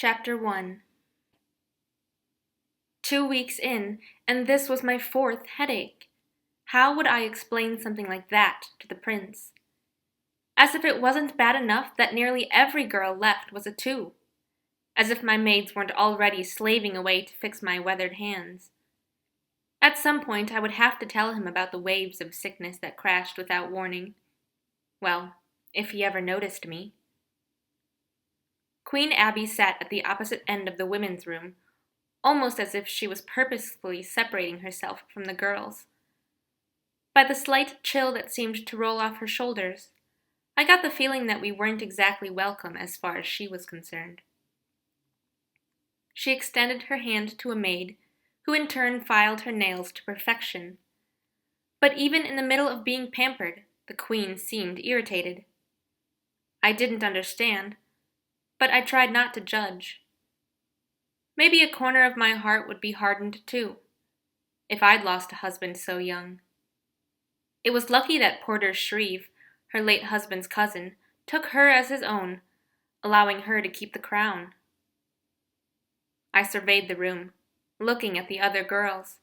Chapter 1. 2 weeks in, and this was my fourth headache. How would I explain something like that to the prince? As if it wasn't bad enough that nearly every girl left was a 2. As if my maids weren't already slaving away to fix my weathered hands. At some point I would have to tell him about the waves of sickness that crashed without warning. Well, if he ever noticed me. Queen Abby sat at the opposite end of the women's room, almost as if she was purposefully separating herself from the girls. By the slight chill that seemed to roll off her shoulders, I got the feeling that we weren't exactly welcome as far as she was concerned. She extended her hand to a maid, who in turn filed her nails to perfection. But even in the middle of being pampered, the queen seemed irritated. I didn't understand, but I tried not to judge. Maybe a corner of my heart would be hardened too, if I'd lost a husband so young. It was lucky that Porter Shreve, her late husband's cousin, took her as his own, allowing her to keep the crown. I surveyed the room, looking at the other girls.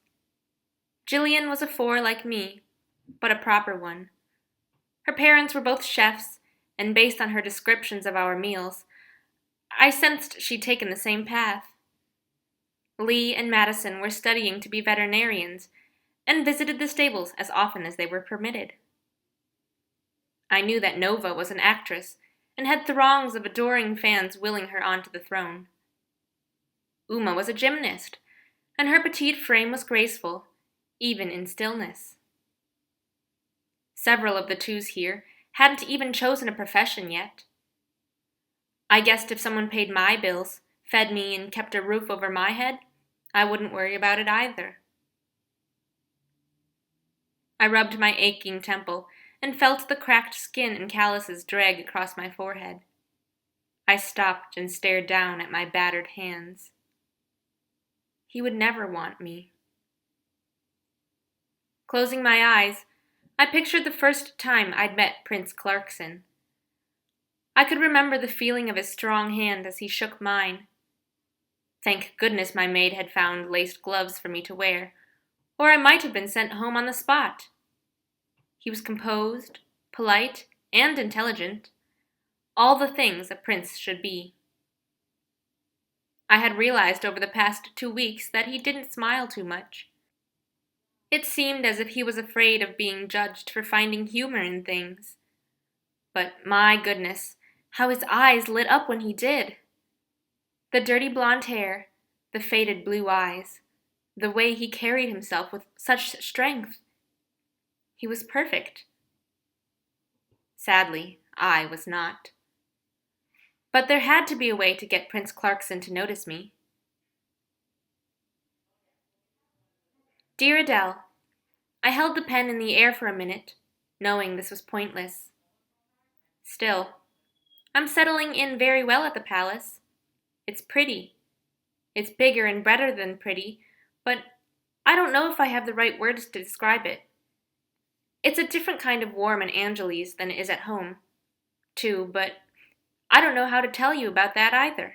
Jillian was a 4 like me, but a proper one. Her parents were both chefs, and based on her descriptions of our meals, I sensed she'd taken the same path. Lee and Madison were studying to be veterinarians, and visited the stables as often as they were permitted. I knew that Nova was an actress, and had throngs of adoring fans willing her onto the throne. Uma was a gymnast, and her petite frame was graceful, even in stillness. Several of the 2s here hadn't even chosen a profession yet. I guessed if someone paid my bills, fed me, and kept a roof over my head, I wouldn't worry about it either. I rubbed my aching temple and felt the cracked skin and calluses drag across my forehead. I stopped and stared down at my battered hands. He would never want me. Closing my eyes, I pictured the first time I'd met Prince Clarkson. I could remember the feeling of his strong hand as he shook mine. Thank goodness my maid had found laced gloves for me to wear, or I might have been sent home on the spot. He was composed, polite, and intelligent, all the things a prince should be. I had realized over the past 2 weeks that he didn't smile too much. It seemed as if he was afraid of being judged for finding humor in things. But my goodness, how his eyes lit up when he did! The dirty blonde hair, the faded blue eyes, the way he carried himself with such strength. He was perfect. Sadly, I was not. But there had to be a way to get Prince Clarkson to notice me. Dear Adele, I held the pen in the air for a minute, knowing this was pointless. Still, I'm settling in very well at the palace. It's pretty. It's bigger and better than pretty, but I don't know if I have the right words to describe it. It's a different kind of warm and Angeles than it is at home, too, but I don't know how to tell you about that either.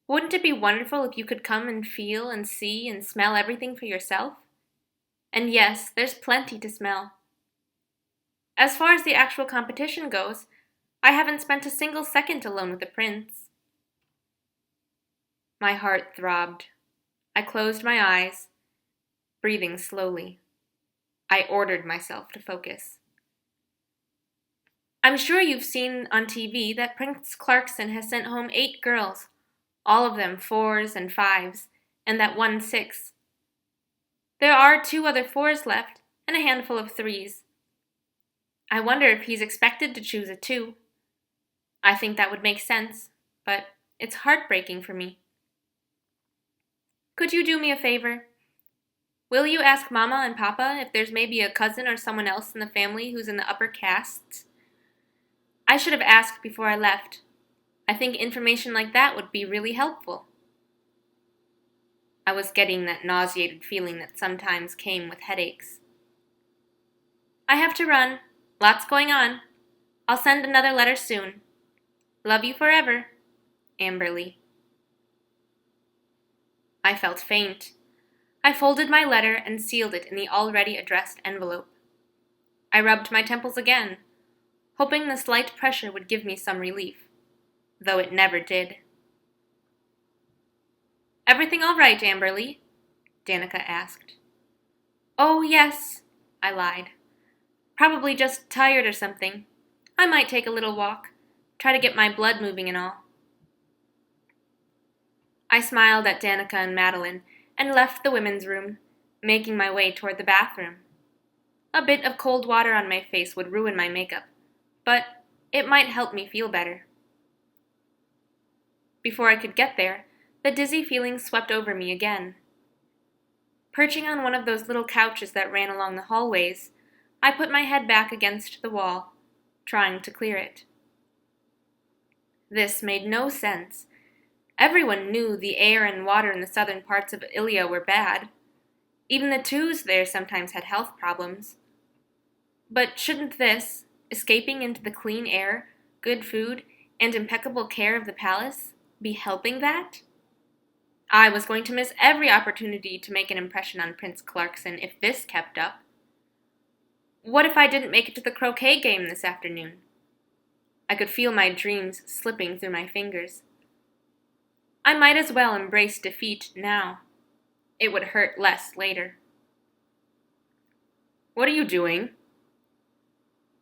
Wouldn't it be wonderful if you could come and feel and see and smell everything for yourself? And yes, there's plenty to smell. As far as the actual competition goes, I haven't spent a single second alone with the prince. My heart throbbed. I closed my eyes, breathing slowly. I ordered myself to focus. I'm sure you've seen on TV that Prince Clarkson has sent home 8 girls, all of them 4s and 5s, and that one 6. There are 2 other 4s left, and a handful of 3s. I wonder if he's expected to choose a 2. I think that would make sense, but it's heartbreaking for me. Could you do me a favor? Will you ask Mama and Papa if there's maybe a cousin or someone else in the family who's in the upper castes? I should have asked before I left. I think information like that would be really helpful. I was getting that nauseated feeling that sometimes came with headaches. I have to run. Lots going on. I'll send another letter soon. Love you forever, Amberly. I felt faint. I folded my letter and sealed it in the already addressed envelope. I rubbed my temples again, hoping the slight pressure would give me some relief, though it never did. "Everything all right, Amberly?" Danica asked. "Oh, yes," I lied. "Probably just tired or something. I might take a little walk, try to get my blood moving and all." I smiled at Danica and Madeline and left the women's room, making my way toward the bathroom. A bit of cold water on my face would ruin my makeup, but it might help me feel better. Before I could get there, the dizzy feeling swept over me again. Perching on one of those little couches that ran along the hallways, I put my head back against the wall, trying to clear it. This made no sense. Everyone knew the air and water in the southern parts of Illea were bad. Even the twos there sometimes had health problems. But shouldn't this, escaping into the clean air, good food, and impeccable care of the palace, be helping that? I was going to miss every opportunity to make an impression on Prince Clarkson if this kept up. What if I didn't make it to the croquet game this afternoon? I could feel my dreams slipping through my fingers. I might as well embrace defeat now. It would hurt less later. "What are you doing?"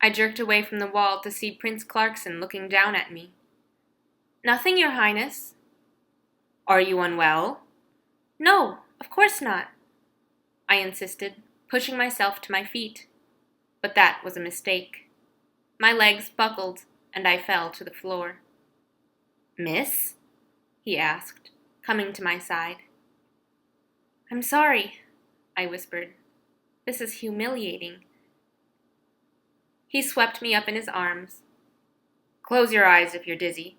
I jerked away from the wall to see Prince Clarkson looking down at me. "Nothing, Your Highness." "Are you unwell?" "No, of course not," I insisted, pushing myself to my feet. But that was a mistake. My legs buckled, and I fell to the floor. "Miss?" he asked, coming to my side. "I'm sorry," I whispered. "This is humiliating." He swept me up in his arms. "Close your eyes if you're dizzy.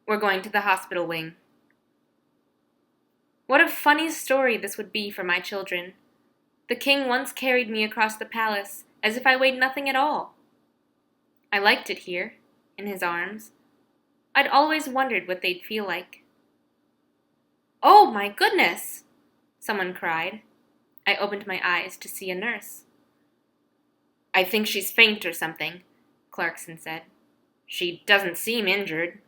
We're going to the hospital wing." What a funny story this would be for my children. The king once carried me across the palace as if I weighed nothing at all. I liked it here, in his arms. I'd always wondered what they'd feel like. "Oh, my goodness!" someone cried. I opened my eyes to see a nurse. "I think she's faint or something," Clarkson said. "She doesn't seem injured."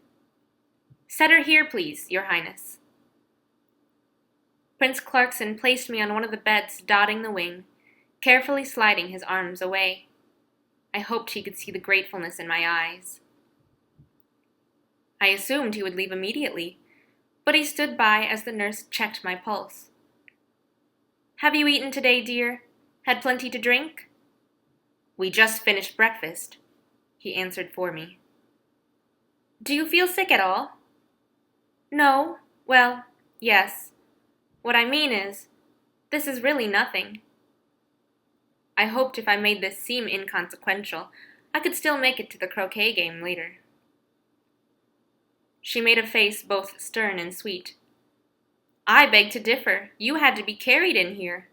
"Set her here, please, Your Highness." Prince Clarkson placed me on one of the beds dotting the wing, carefully sliding his arms away. I hoped he could see the gratefulness in my eyes. I assumed he would leave immediately, but he stood by as the nurse checked my pulse. "Have you eaten today, dear? Had plenty to drink?" "We just finished breakfast," he answered for me. "Do you feel sick at all?" "No. Well, yes. What I mean is, this is really nothing." I hoped if I made this seem inconsequential, I could still make it to the croquet game later. She made a face both stern and sweet. "I beg to differ. You had to be carried in here."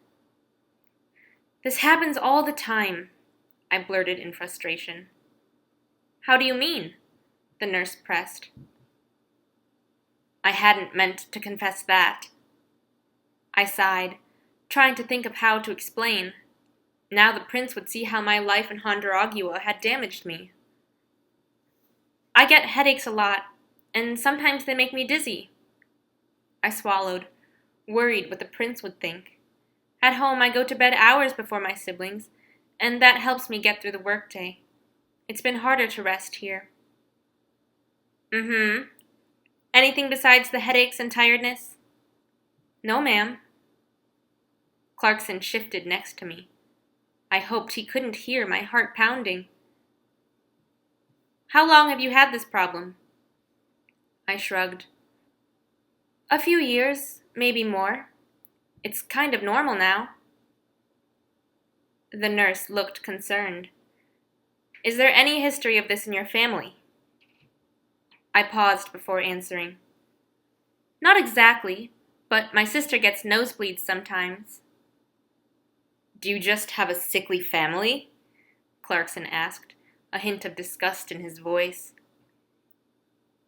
"This happens all the time," I blurted in frustration. "How do you mean?" the nurse pressed. I hadn't meant to confess that. I sighed, trying to think of how to explain. Now the prince would see how my life in Hondaragua had damaged me. "I get headaches a lot, and sometimes they make me dizzy." I swallowed, worried what the prince would think. At home, I go to bed hours before my siblings, and that helps me get through the workday. It's been harder to rest here. "Mm-hmm. Anything besides the headaches and tiredness?" "No, ma'am." Clarkson shifted next to me. I hoped he couldn't hear my heart pounding. "How long have you had this problem?" I shrugged. "A few years, maybe more. It's kind of normal now." The nurse looked concerned. "Is there any history of this in your family?" I paused before answering. "Not exactly, but my sister gets nosebleeds sometimes." "Do you just have a sickly family?" Clarkson asked, a hint of disgust in his voice.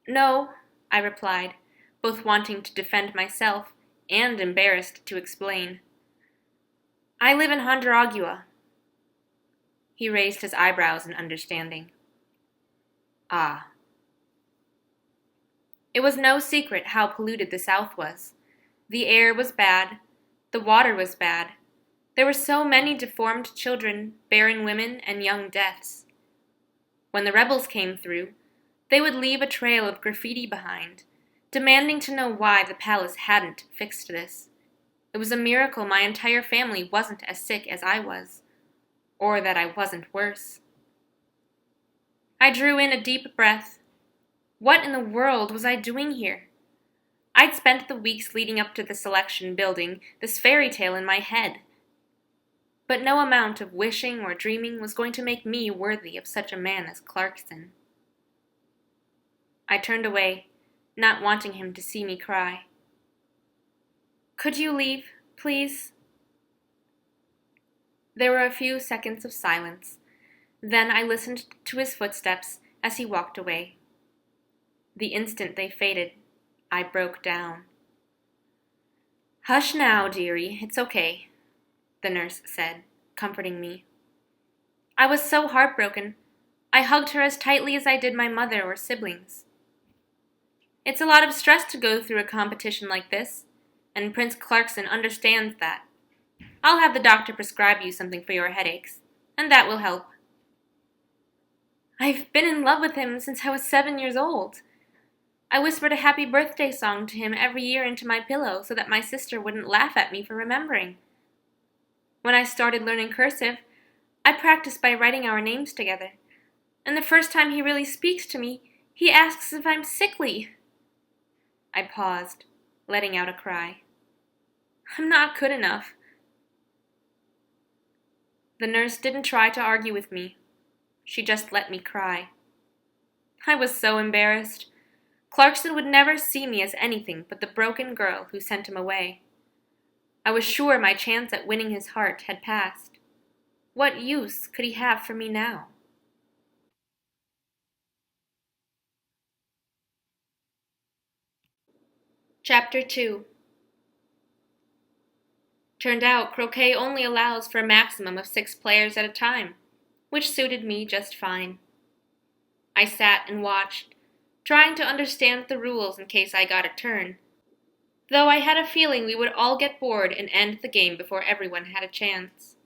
"No," I replied, both wanting to defend myself and embarrassed to explain. I live in Hondaragua. He raised his eyebrows in understanding. Ah. It was no secret how polluted the South was. The air was bad. The water was bad. There were so many deformed children, barren women, and young deaths. When the rebels came through, they would leave a trail of graffiti behind, demanding to know why the palace hadn't fixed this. It was a miracle my entire family wasn't as sick as I was, or that I wasn't worse. I drew in a deep breath. What in the world was I doing here? I'd spent the weeks leading up to the selection building this fairy tale in my head. But no amount of wishing or dreaming was going to make me worthy of such a man as Clarkson. I turned away, not wanting him to see me cry. Could you leave, please? There were a few seconds of silence. Then I listened to his footsteps as he walked away. The instant they faded, I broke down. Hush now, dearie, it's okay, the nurse said, comforting me. I was so heartbroken. I hugged her as tightly as I did my mother or siblings. It's a lot of stress to go through a competition like this, and Prince Clarkson understands that. I'll have the doctor prescribe you something for your headaches, and that will help. I've been in love with him since I was 7 years old. I whispered a happy birthday song to him every year into my pillow so that my sister wouldn't laugh at me for remembering. When I started learning cursive, I practiced by writing our names together, and the first time he really speaks to me, he asks if I'm sickly. I paused, letting out a cry. I'm not good enough. The nurse didn't try to argue with me. She just let me cry. I was so embarrassed. Clarkson would never see me as anything but the broken girl who sent him away. I was sure my chance at winning his heart had passed. What use could he have for me now? Chapter 2. Turned out croquet only allows for a maximum of 6 players at a time, which suited me just fine. I sat and watched, trying to understand the rules in case I got a turn, though I had a feeling we would all get bored and end the game before everyone had a chance.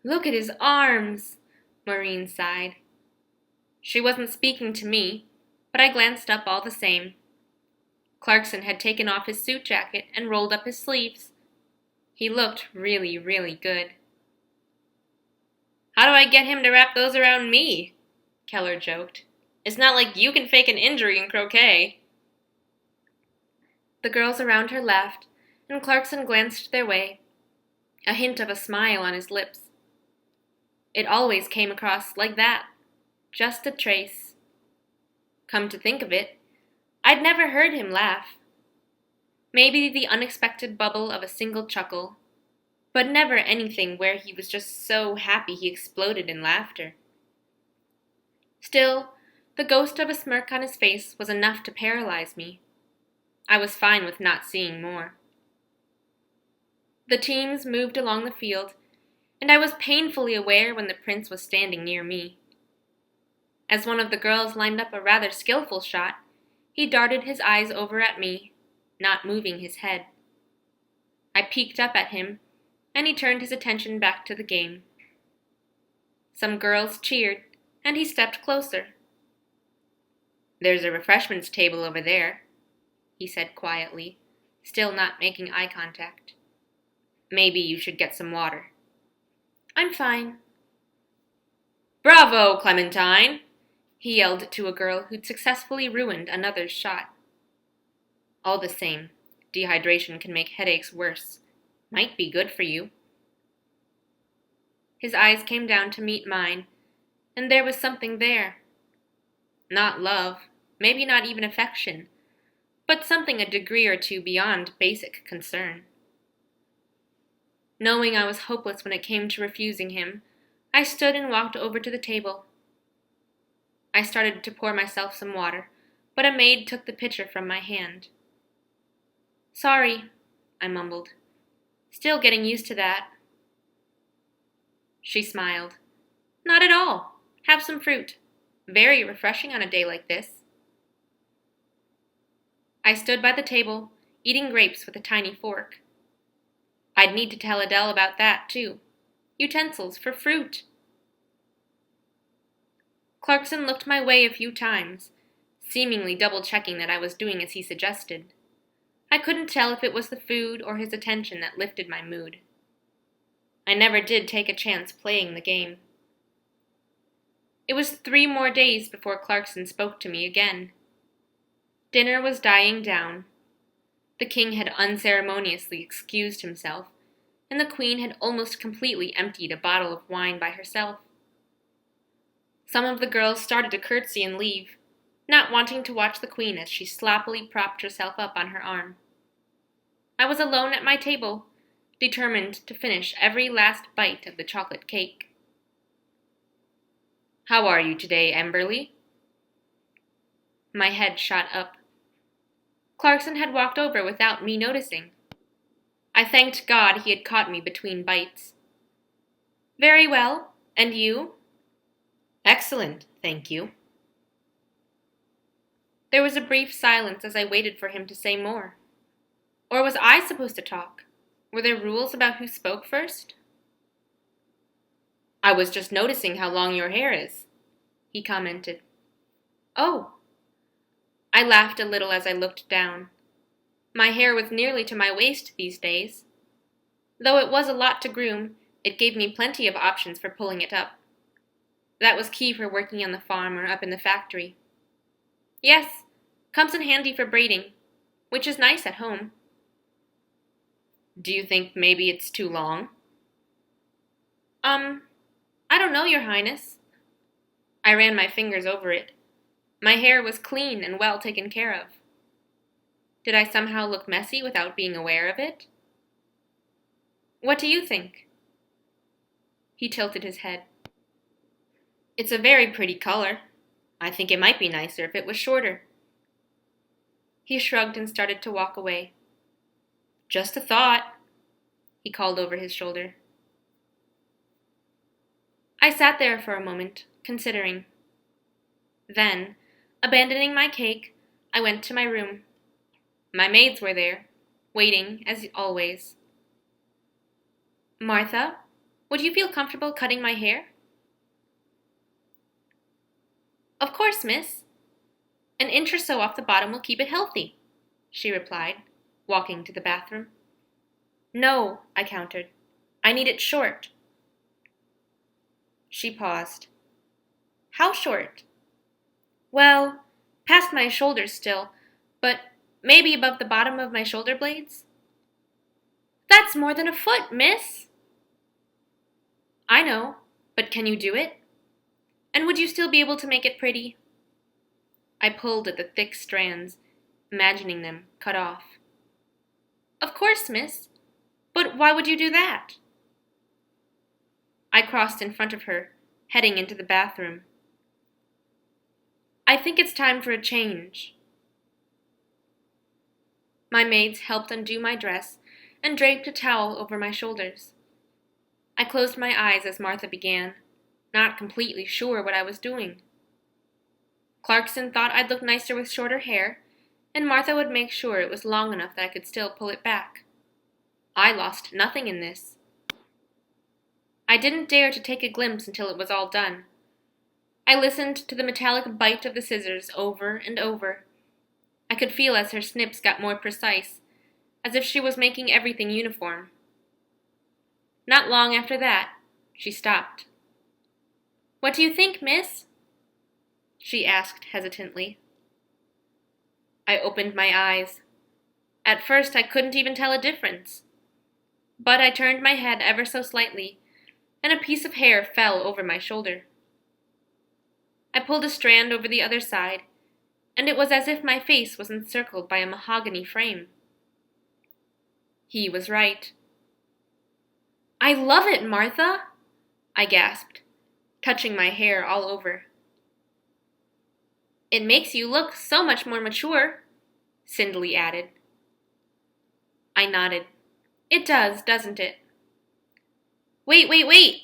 Look at his arms, Maureen sighed. She wasn't speaking to me, but I glanced up all the same. Clarkson had taken off his suit jacket and rolled up his sleeves. He looked really, really good. How do I get him to wrap those around me? Keller joked. It's not like you can fake an injury in croquet. The girls around her laughed, and Clarkson glanced their way, a hint of a smile on his lips. It always came across like that, just a trace. Come to think of it, I'd never heard him laugh. Maybe the unexpected bubble of a single chuckle, but never anything where he was just so happy he exploded in laughter. Still, the ghost of a smirk on his face was enough to paralyze me. I was fine with not seeing more. The teams moved along the field, and I was painfully aware when the prince was standing near me. As one of the girls lined up a rather skillful shot, he darted his eyes over at me, not moving his head. I peeked up at him, and he turned his attention back to the game. Some girls cheered, and he stepped closer. There's a refreshments table over there, he said quietly, still not making eye contact. Maybe you should get some water. I'm fine. Bravo, Clementine! He yelled to a girl who'd successfully ruined another's shot. All the same, dehydration can make headaches worse. Might be good for you. His eyes came down to meet mine, and there was something there. Not love, maybe not even affection, but something a degree or two beyond basic concern. Knowing I was hopeless when it came to refusing him, I stood and walked over to the table. I started to pour myself some water, but a maid took the pitcher from my hand. Sorry, I mumbled. Still getting used to that. She smiled. Not at all. Have some fruit. Very refreshing on a day like this. I stood by the table, eating grapes with a tiny fork. I'd need to tell Adele about that, too. Utensils for fruit. Clarkson looked my way a few times, seemingly double-checking that I was doing as he suggested. I couldn't tell if it was the food or his attention that lifted my mood. I never did take a chance playing the game. It was 3 more days before Clarkson spoke to me again. Dinner was dying down. The king had unceremoniously excused himself, and the queen had almost completely emptied a bottle of wine by herself. Some of the girls started to curtsy and leave, not wanting to watch the queen as she sloppily propped herself up on her arm. I was alone at my table, determined to finish every last bite of the chocolate cake. How are you today, Emberly? My head shot up. Clarkson had walked over without me noticing. I thanked God he had caught me between bites. Very well, and you? Excellent, thank you. There was a brief silence as I waited for him to say more. Or was I supposed to talk? Were there rules about who spoke first? I was just noticing how long your hair is, he commented. Oh. I laughed a little as I looked down. My hair was nearly to my waist these days. Though it was a lot to groom, it gave me plenty of options for pulling it up. That was key for working on the farm or up in the factory. Yes, comes in handy for braiding, which is nice at home. Do you think maybe it's too long? I don't know, Your Highness. I ran my fingers over it. My hair was clean and well taken care of. Did I somehow look messy without being aware of it? What do you think? He tilted his head. It's a very pretty color. I think it might be nicer if it was shorter. He shrugged and started to walk away. Just a thought, he called over his shoulder. I sat there for a moment, considering. Then, abandoning my cake, I went to my room. My maids were there, waiting, as always. Martha, would you feel comfortable cutting my hair? Of course, miss. An inch or so off the bottom will keep it healthy, she replied, walking to the bathroom. No, I countered. I need it short. She paused. How short? Well, past my shoulders still, but maybe above the bottom of my shoulder blades. That's more than a foot, miss. I know, but can you do it? And would you still be able to make it pretty? I pulled at the thick strands, imagining them cut off. Of course, miss. But why would you do that? I crossed in front of her, heading into the bathroom. I think it's time for a change. My maids helped undo my dress and draped a towel over my shoulders. I closed my eyes as Martha began, not completely sure what I was doing. Clarkson thought I'd look nicer with shorter hair, and Martha would make sure it was long enough that I could still pull it back. I lost nothing in this. I didn't dare to take a glimpse until it was all done. I listened to the metallic bite of the scissors over and over. I could feel as her snips got more precise, as if she was making everything uniform. Not long after that, she stopped. What do you think, miss? She asked hesitantly. I opened my eyes. At first I couldn't even tell a difference. But I turned my head ever so slightly, and a piece of hair fell over my shoulder. I pulled a strand over the other side, and it was as if my face was encircled by a mahogany frame. He was right. I love it, Martha, I gasped, touching my hair all over. It makes you look so much more mature, Cindley added. I nodded. It does, doesn't it? Wait, wait, wait!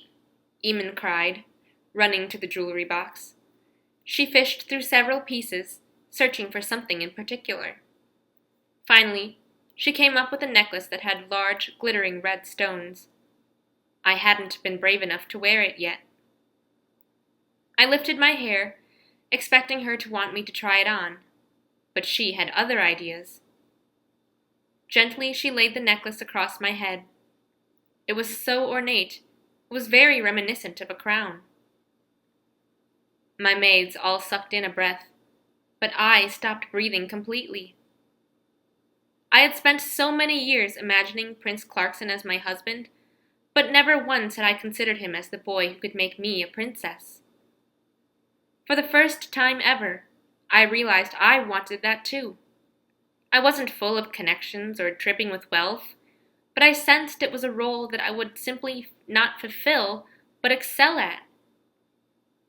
Eamon cried, running to the jewelry box. She fished through several pieces, searching for something in particular. Finally, she came up with a necklace that had large, glittering red stones. I hadn't been brave enough to wear it yet. I lifted my hair, expecting her to want me to try it on, but she had other ideas. Gently, she laid the necklace across my head. It was so ornate, it was very reminiscent of a crown. My maids all sucked in a breath, but I stopped breathing completely. I had spent so many years imagining Prince Clarkson as my husband, but never once had I considered him as the boy who could make me a princess. For the first time ever, I realized I wanted that too. I wasn't full of connections or dripping with wealth, but I sensed it was a role that I would simply not fulfill, but excel at.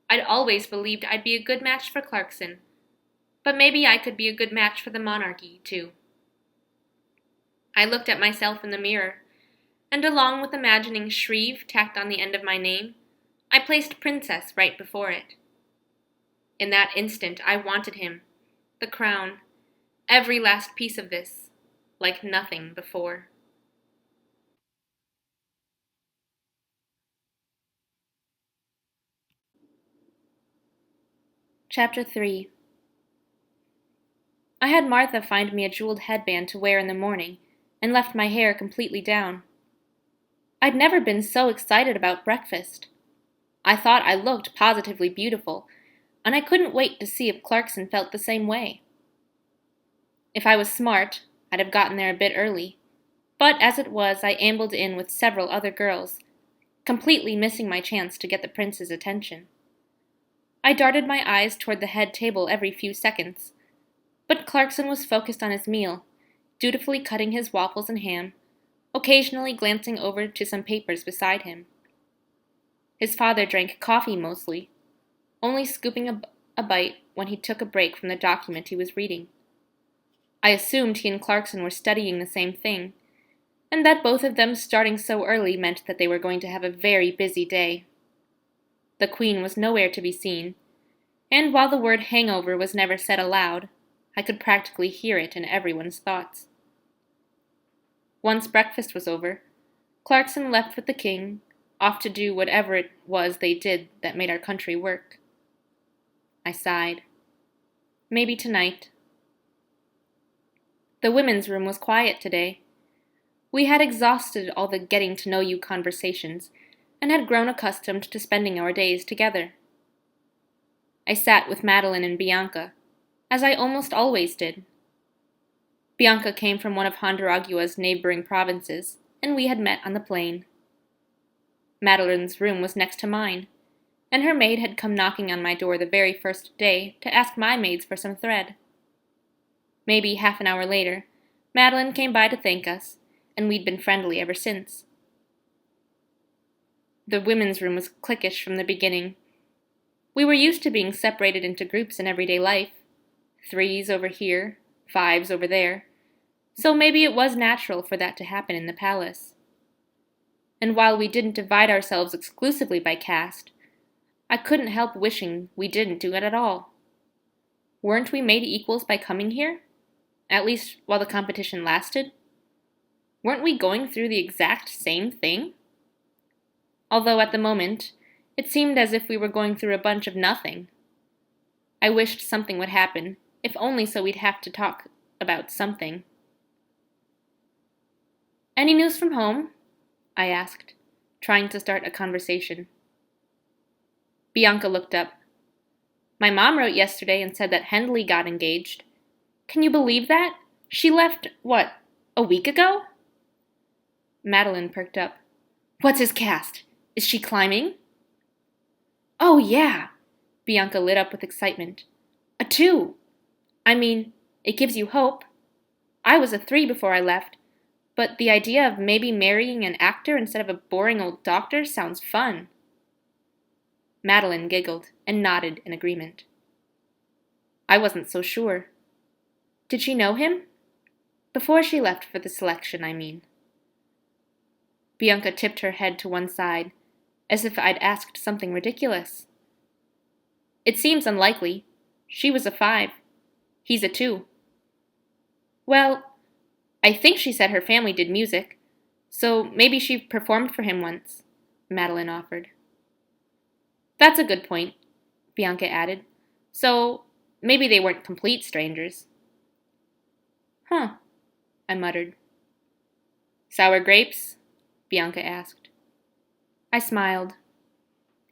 I'd always believed I'd be a good match for Clarkson, but maybe I could be a good match for the monarchy, too. I looked at myself in the mirror, and along with imagining Shreve tacked on the end of my name, I placed Princess right before it. In that instant, I wanted him, the crown, every last piece of this, like nothing before. Chapter 3. I had Martha find me a jeweled headband to wear in the morning, and left my hair completely down. I'd never been so excited about breakfast. I thought I looked positively beautiful, and I couldn't wait to see if Clarkson felt the same way. If I was smart, I'd have gotten there a bit early, but as it was, I ambled in with several other girls, completely missing my chance to get the prince's attention. I darted my eyes toward the head table every few seconds, but Clarkson was focused on his meal, dutifully cutting his waffles and ham, occasionally glancing over to some papers beside him. His father drank coffee mostly, only scooping a bite when he took a break from the document he was reading. I assumed he and Clarkson were studying the same thing, and that both of them starting so early meant that they were going to have a very busy day. The Queen was nowhere to be seen, and while the word hangover was never said aloud, I could practically hear it in everyone's thoughts. Once breakfast was over, Clarkson left with the king, off to do whatever it was they did that made our country work. I sighed. Maybe tonight. The women's room was quiet today. We had exhausted all the getting-to-know-you conversations and had grown accustomed to spending our days together. I sat with Madeline and Bianca, as I almost always did. Bianca came from one of Honduragua's neighboring provinces, and we had met on the plain. Madeline's room was next to mine, and her maid had come knocking on my door the very first day to ask my maids for some thread. Maybe half an hour later, Madeline came by to thank us, and we'd been friendly ever since. The women's room was cliquish from the beginning. We were used to being separated into groups in everyday life, 3s over here, 5s over there, so maybe it was natural for that to happen in the palace. And while we didn't divide ourselves exclusively by caste, I couldn't help wishing we didn't do it at all. Weren't we made equals by coming here? At least while the competition lasted? Weren't we going through the exact same thing? Although at the moment, it seemed as if we were going through a bunch of nothing. I wished something would happen, if only so we'd have to talk about something. Any news from home? I asked, trying to start a conversation. Bianca looked up. My mom wrote yesterday and said that Hendley got engaged. Can you believe that? She left, a week ago? Madeline perked up. What's his caste? Is she climbing? Oh, yeah, Bianca lit up with excitement. A 2. I mean, it gives you hope. I was a 3 before I left, but the idea of maybe marrying an actor instead of a boring old doctor sounds fun. Madeline giggled and nodded in agreement. I wasn't so sure. Did she know him? Before she left for the selection, I mean. Bianca tipped her head to one side, as if I'd asked something ridiculous. It seems unlikely. She was a 5. He's a 2. Well, I think she said her family did music, so maybe she performed for him once, Madeline offered. That's a good point, Bianca added. So maybe they weren't complete strangers. Huh, I muttered. Sour grapes? Bianca asked. I smiled.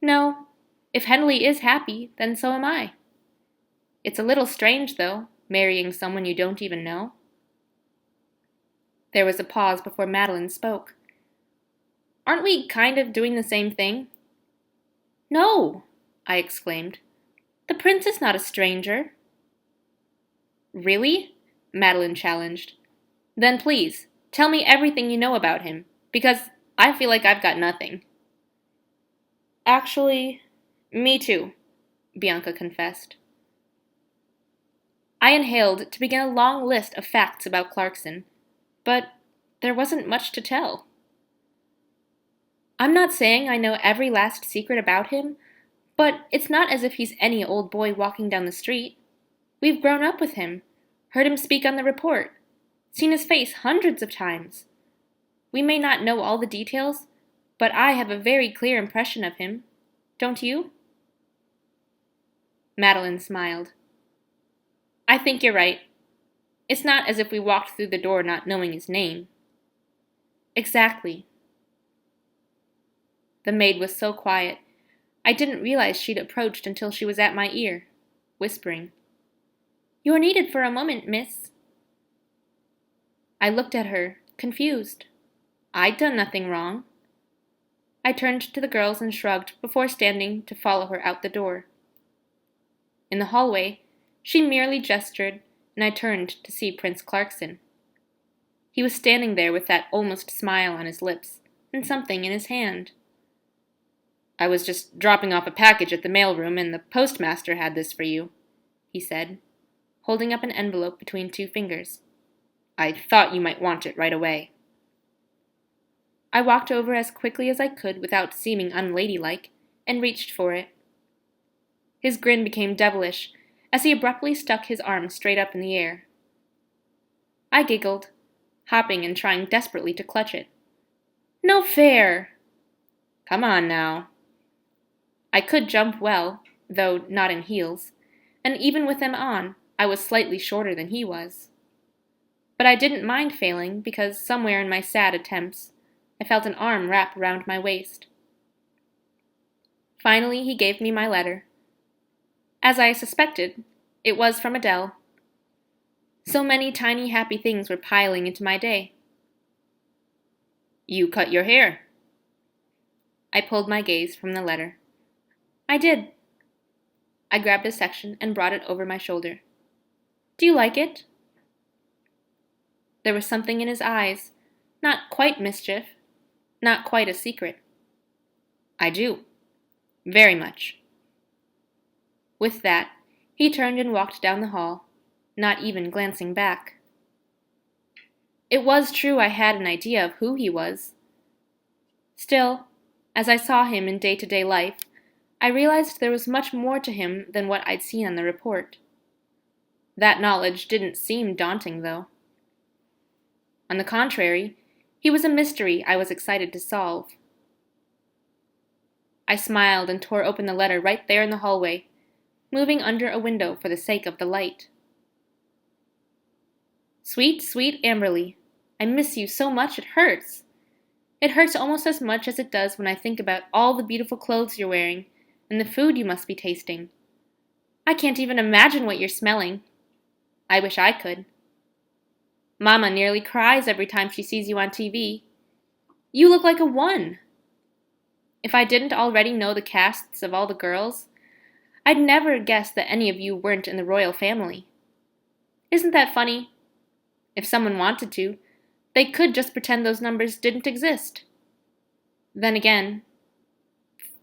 No, if Henley is happy, then so am I. It's a little strange, though, marrying someone you don't even know. There was a pause before Madeline spoke. Aren't we kind of doing the same thing? No, I exclaimed. The prince is not a stranger. Really? Madeline challenged. Then please, tell me everything you know about him, because I feel like I've got nothing. Actually, me too, Bianca confessed. I inhaled to begin a long list of facts about Clarkson, but there wasn't much to tell. I'm not saying I know every last secret about him, but it's not as if he's any old boy walking down the street. We've grown up with him, heard him speak on the report, seen his face hundreds of times. We may not know all the details, but I have a very clear impression of him. Don't you? Madeline smiled. I think you're right. It's not as if we walked through the door not knowing his name. Exactly. The maid was so quiet, I didn't realize she'd approached until she was at my ear, whispering, You're needed for a moment, miss. I looked at her, confused. I'd done nothing wrong. I turned to the girls and shrugged before standing to follow her out the door. In the hallway, she merely gestured, and I turned to see Prince Clarkson. He was standing there with that almost smile on his lips and something in his hand. I was just dropping off a package at the mailroom, and the postmaster had this for you, he said, holding up an envelope between 2 fingers. I thought you might want it right away. I walked over as quickly as I could without seeming unladylike, and reached for it. His grin became devilish as he abruptly stuck his arm straight up in the air. I giggled, hopping and trying desperately to clutch it. No fair! Come on now. I could jump well, though not in heels, and even with them on, I was slightly shorter than he was. But I didn't mind failing because somewhere in my sad attempts, I felt an arm wrap around my waist. Finally, he gave me my letter. As I suspected, it was from Adele. So many tiny happy things were piling into my day. You cut your hair. I pulled my gaze from the letter. I did. I grabbed a section and brought it over my shoulder. Do you like it? There was something in his eyes, not quite mischief, not quite a secret. I do. Very much. With that, he turned and walked down the hall, not even glancing back. It was true I had an idea of who he was. Still, as I saw him in day-to-day life, I realized there was much more to him than what I'd seen on the report. That knowledge didn't seem daunting, though. On the contrary, he was a mystery I was excited to solve. I smiled and tore open the letter right there in the hallway, moving under a window for the sake of the light. Sweet, sweet Amberly, I miss you so much it hurts. It hurts almost as much as it does when I think about all the beautiful clothes you're wearing and the food you must be tasting. I can't even imagine what you're smelling. I wish I could. Mama nearly cries every time she sees you on TV. You look like a 1. If I didn't already know the casts of all the girls, I'd never guess that any of you weren't in the royal family. Isn't that funny? If someone wanted to, they could just pretend those numbers didn't exist. Then again,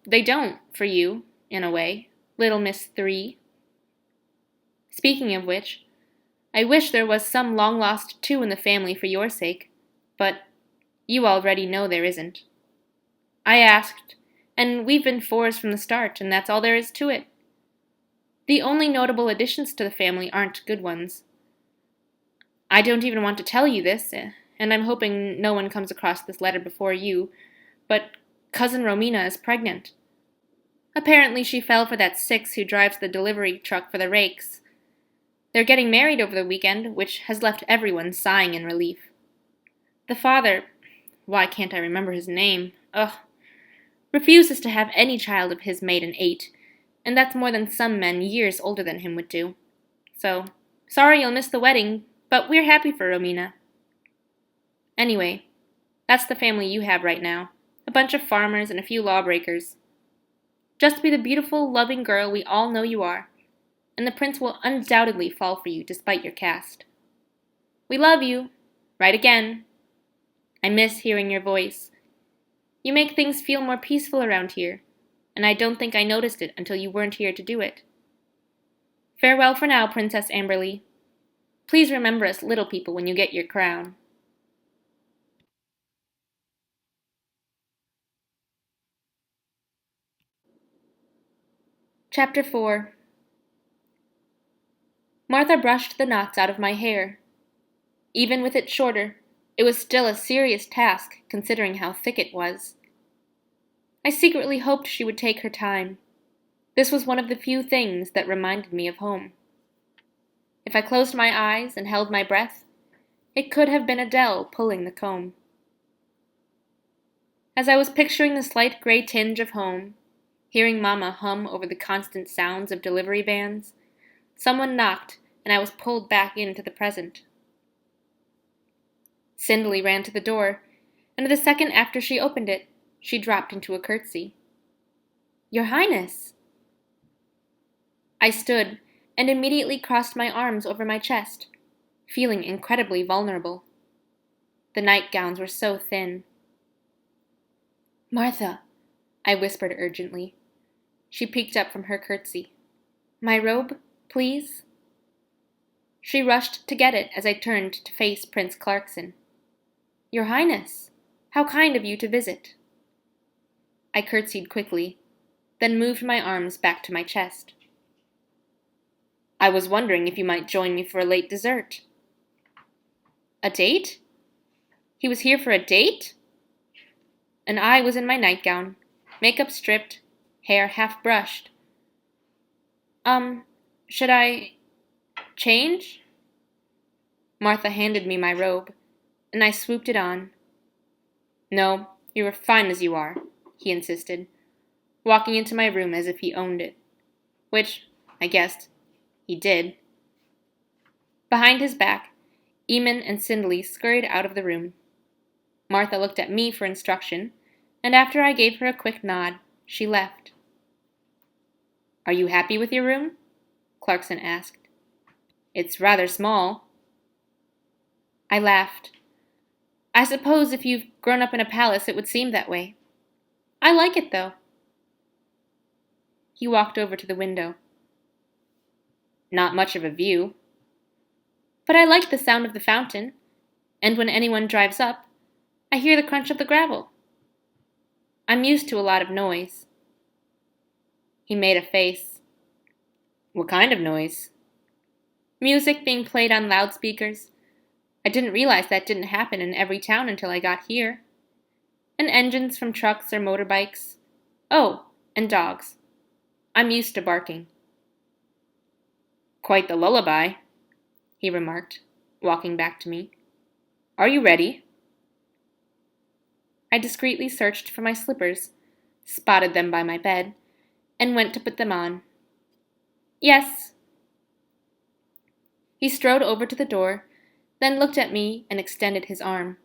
they don't for you, in a way, Little Miss 3. Speaking of which, I wish there was some long-lost two in the family for your sake, but you already know there isn't. I asked, and we've been fours from the start, and that's all there is to it. The only notable additions to the family aren't good ones. I don't even want to tell you this, and I'm hoping no one comes across this letter before you, but Cousin Romina is pregnant. Apparently she fell for that Six who drives the delivery truck for the rakes. They're getting married over the weekend, which has left everyone sighing in relief. The father, why can't I remember his name? Refuses to have any child of his made an 8, and that's more than some men years older than him would do. So, sorry you'll miss the wedding, but we're happy for Romina. Anyway, that's the family you have right now. A bunch of farmers and a few lawbreakers. Just be the beautiful, loving girl we all know you are, and the prince will undoubtedly fall for you despite your caste. We love you. Write again. I miss hearing your voice. You make things feel more peaceful around here, and I don't think I noticed it until you weren't here to do it. Farewell for now, Princess Amberly. Please remember us little people when you get your crown. Chapter 4. Martha brushed the knots out of my hair. Even with it shorter, it was still a serious task considering how thick it was. I secretly hoped she would take her time. This was one of the few things that reminded me of home. If I closed my eyes and held my breath, it could have been Adele pulling the comb. As I was picturing the slight gray tinge of home, hearing Mama hum over the constant sounds of delivery vans, someone knocked and I was pulled back into the present. Cindley ran to the door, and the second after she opened it, she dropped into a curtsy. Your Highness! I stood and immediately crossed my arms over my chest, feeling incredibly vulnerable. The nightgowns were so thin. Martha, I whispered urgently. She peeked up from her curtsy. My robe, please? She rushed to get it as I turned to face Prince Clarkson. Your Highness, how kind of you to visit. I curtsied quickly, then moved my arms back to my chest. I was wondering if you might join me for a late dessert. A date? He was here for a date? And I was in my nightgown, makeup stripped, hair half brushed. Should I change? Martha handed me my robe, and I swooped it on. No, you are fine as you are, he insisted, walking into my room as if he owned it. Which, I guessed, he did. Behind his back, Eamon and Cindley scurried out of the room. Martha looked at me for instruction, and after I gave her a quick nod, she left. Are you happy with your room? Clarkson asked. It's rather small. I laughed. I suppose if you've grown up in a palace it would seem that way. I like it, though. He walked over to the window. Not much of a view. But I like the sound of the fountain, and when anyone drives up, I hear the crunch of the gravel. I'm used to a lot of noise. He made a face. What kind of noise? Music being played on loudspeakers. I didn't realize that didn't happen in every town until I got here. And engines from trucks or motorbikes. Oh, and dogs. I'm used to barking. Quite the lullaby, he remarked, walking back to me. Are you ready? I discreetly searched for my slippers, spotted them by my bed, and went to put them on. Yes. He strode over to the door, then looked at me and extended his arm.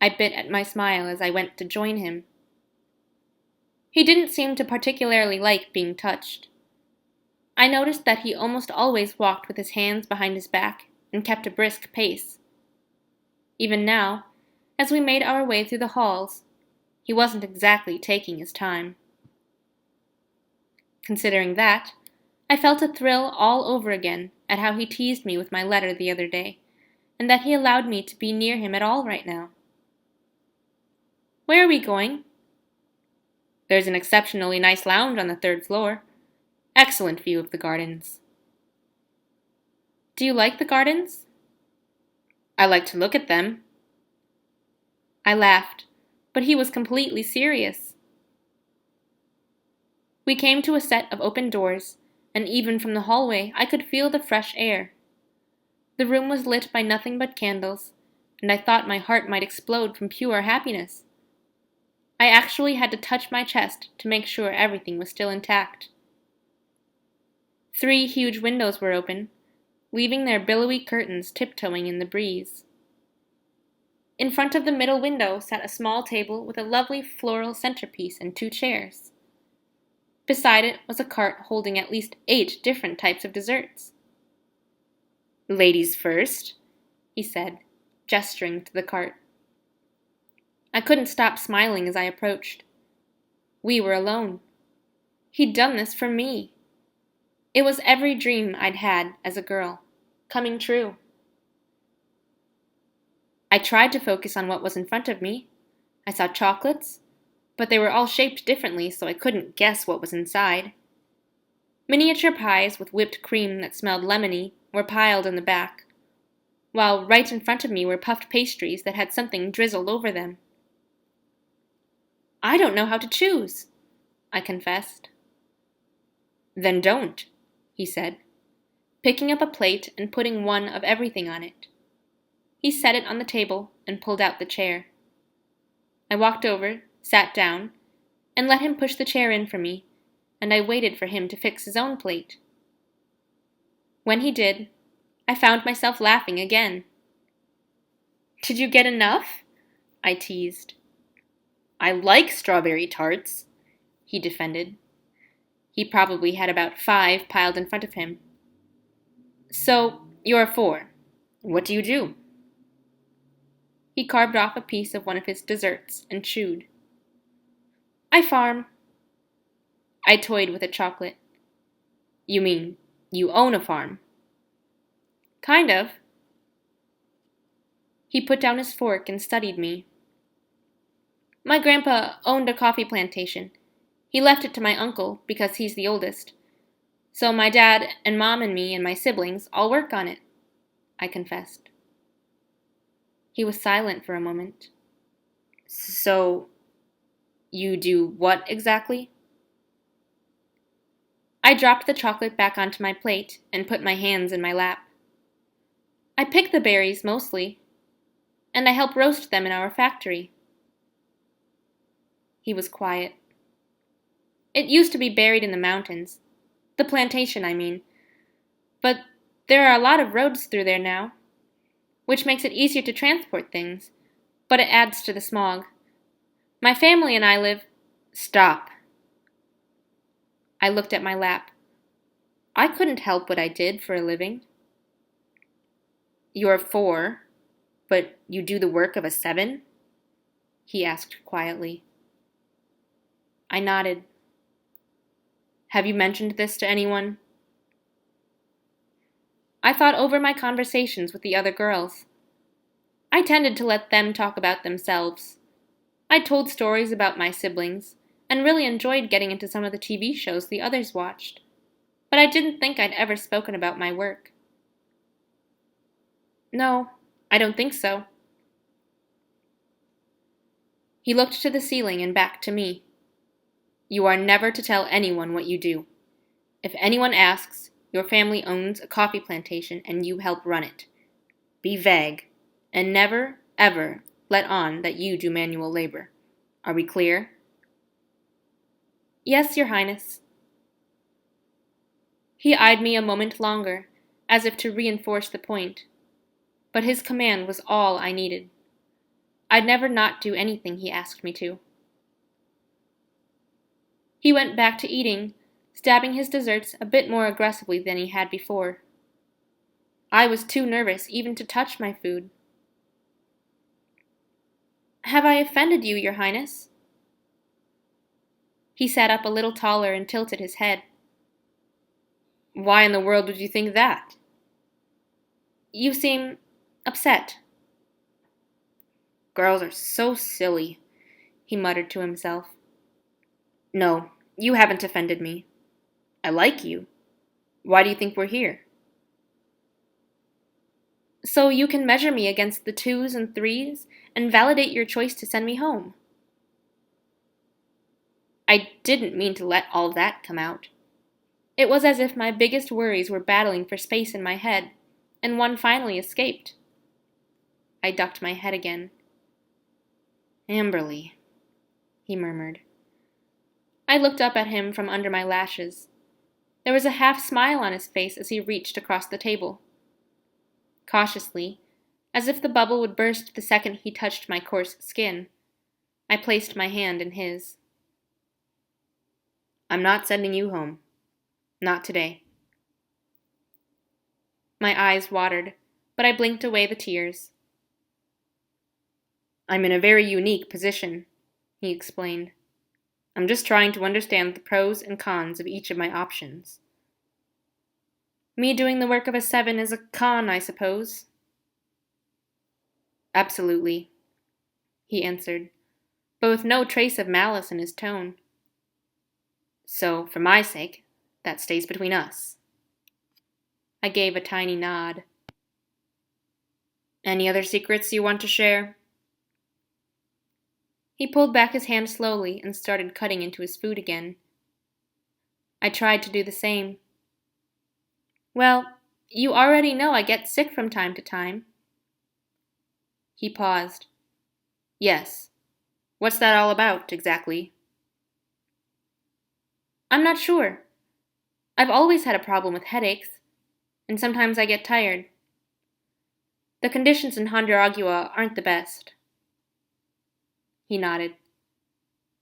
I bit at my smile as I went to join him. He didn't seem to particularly like being touched. I noticed that he almost always walked with his hands behind his back and kept a brisk pace. Even now, as we made our way through the halls, he wasn't exactly taking his time. Considering that, I felt a thrill all over again at how he teased me with my letter the other day, and that he allowed me to be near him at all right now. Where are we going? There's an exceptionally nice lounge on the 3rd floor. Excellent view of the gardens. Do you like the gardens? I like to look at them. I laughed, but he was completely serious. We came to a set of open doors, and even from the hallway I could feel the fresh air. The room was lit by nothing but candles, and I thought my heart might explode from pure happiness. I actually had to touch my chest to make sure everything was still intact. 3 huge windows were open, leaving their billowy curtains tiptoeing in the breeze. In front of the middle window sat a small table with a lovely floral centerpiece and 2 chairs. Beside it was a cart holding at least 8 different types of desserts. Ladies first, he said, gesturing to the cart. I couldn't stop smiling as I approached. We were alone. He'd done this for me. It was every dream I'd had as a girl, coming true. I tried to focus on what was in front of me. I saw chocolates, but they were all shaped differently, so I couldn't guess what was inside. Miniature pies with whipped cream that smelled lemony were piled in the back, while right in front of me were puffed pastries that had something drizzled over them. I don't know how to choose, I confessed. Then don't, he said, picking up a plate and putting one of everything on it. He set it on the table and pulled out the chair. I walked over, sat down, and let him push the chair in for me, and I waited for him to fix his own plate. When he did, I found myself laughing again. Did you get enough? I teased. I like strawberry tarts, he defended. He probably had about 5 piled in front of him. So, you're a 4. What do you do? He carved off a piece of one of his desserts and chewed. I farm. I toyed with a chocolate. You mean, you own a farm? Kind of. He put down his fork and studied me. My grandpa owned a coffee plantation. He left it to my uncle because he's the oldest. So my dad and mom and me and my siblings all work on it, I confessed. He was silent for a moment. So, you do what exactly? I dropped the chocolate back onto my plate and put my hands in my lap. I pick the berries mostly, and I help roast them in our factory. He was quiet. It used to be buried in the mountains. The plantation, I mean. But there are a lot of roads through there now, which makes it easier to transport things, but it adds to the smog. My family and I live... Stop. I looked at my lap. I couldn't help what I did for a living. You're 4, but you do the work of a 7? He asked quietly. I nodded. Have you mentioned this to anyone? I thought over my conversations with the other girls. I tended to let them talk about themselves. I told stories about my siblings, and really enjoyed getting into some of the TV shows the others watched. But I didn't think I'd ever spoken about my work. No, I don't think so. He looked to the ceiling and back to me. You are never to tell anyone what you do. If anyone asks, your family owns a coffee plantation and you help run it. Be vague, and never, ever let on that you do manual labor. Are we clear? Yes, Your Highness. He eyed me a moment longer, as if to reinforce the point. But his command was all I needed. I'd never not do anything he asked me to. He went back to eating, stabbing his desserts a bit more aggressively than he had before. I was too nervous even to touch my food. Have I offended you, Your Highness? He sat up a little taller and tilted his head. Why in the world would you think that? You seem upset." Girls are so silly, he muttered to himself. No, you haven't offended me. I like you. Why do you think we're here? "So you can measure me against the 2s and 3s and validate your choice to send me home." I didn't mean to let all that come out. It was as if my biggest worries were battling for space in my head, and one finally escaped. I ducked my head again. "Amberly," he murmured. I looked up at him from under my lashes. There was a half smile on his face as he reached across the table. Cautiously, as if the bubble would burst the second he touched my coarse skin, I placed my hand in his. "I'm not sending you home. Not today." My eyes watered, but I blinked away the tears. "I'm in a very unique position," he explained. "I'm just trying to understand the pros and cons of each of my options." Me doing the work of a 7 is a con, I suppose. "Absolutely," he answered, but with no trace of malice in his tone. "So, for my sake, that stays between us." I gave a tiny nod. "Any other secrets you want to share?" He pulled back his hand slowly and started cutting into his food again. I tried to do the same. "Well, you already know I get sick from time to time." He paused. "Yes. What's that all about, exactly?" "I'm not sure. I've always had a problem with headaches, and sometimes I get tired. The conditions in Honduras aren't the best." He nodded.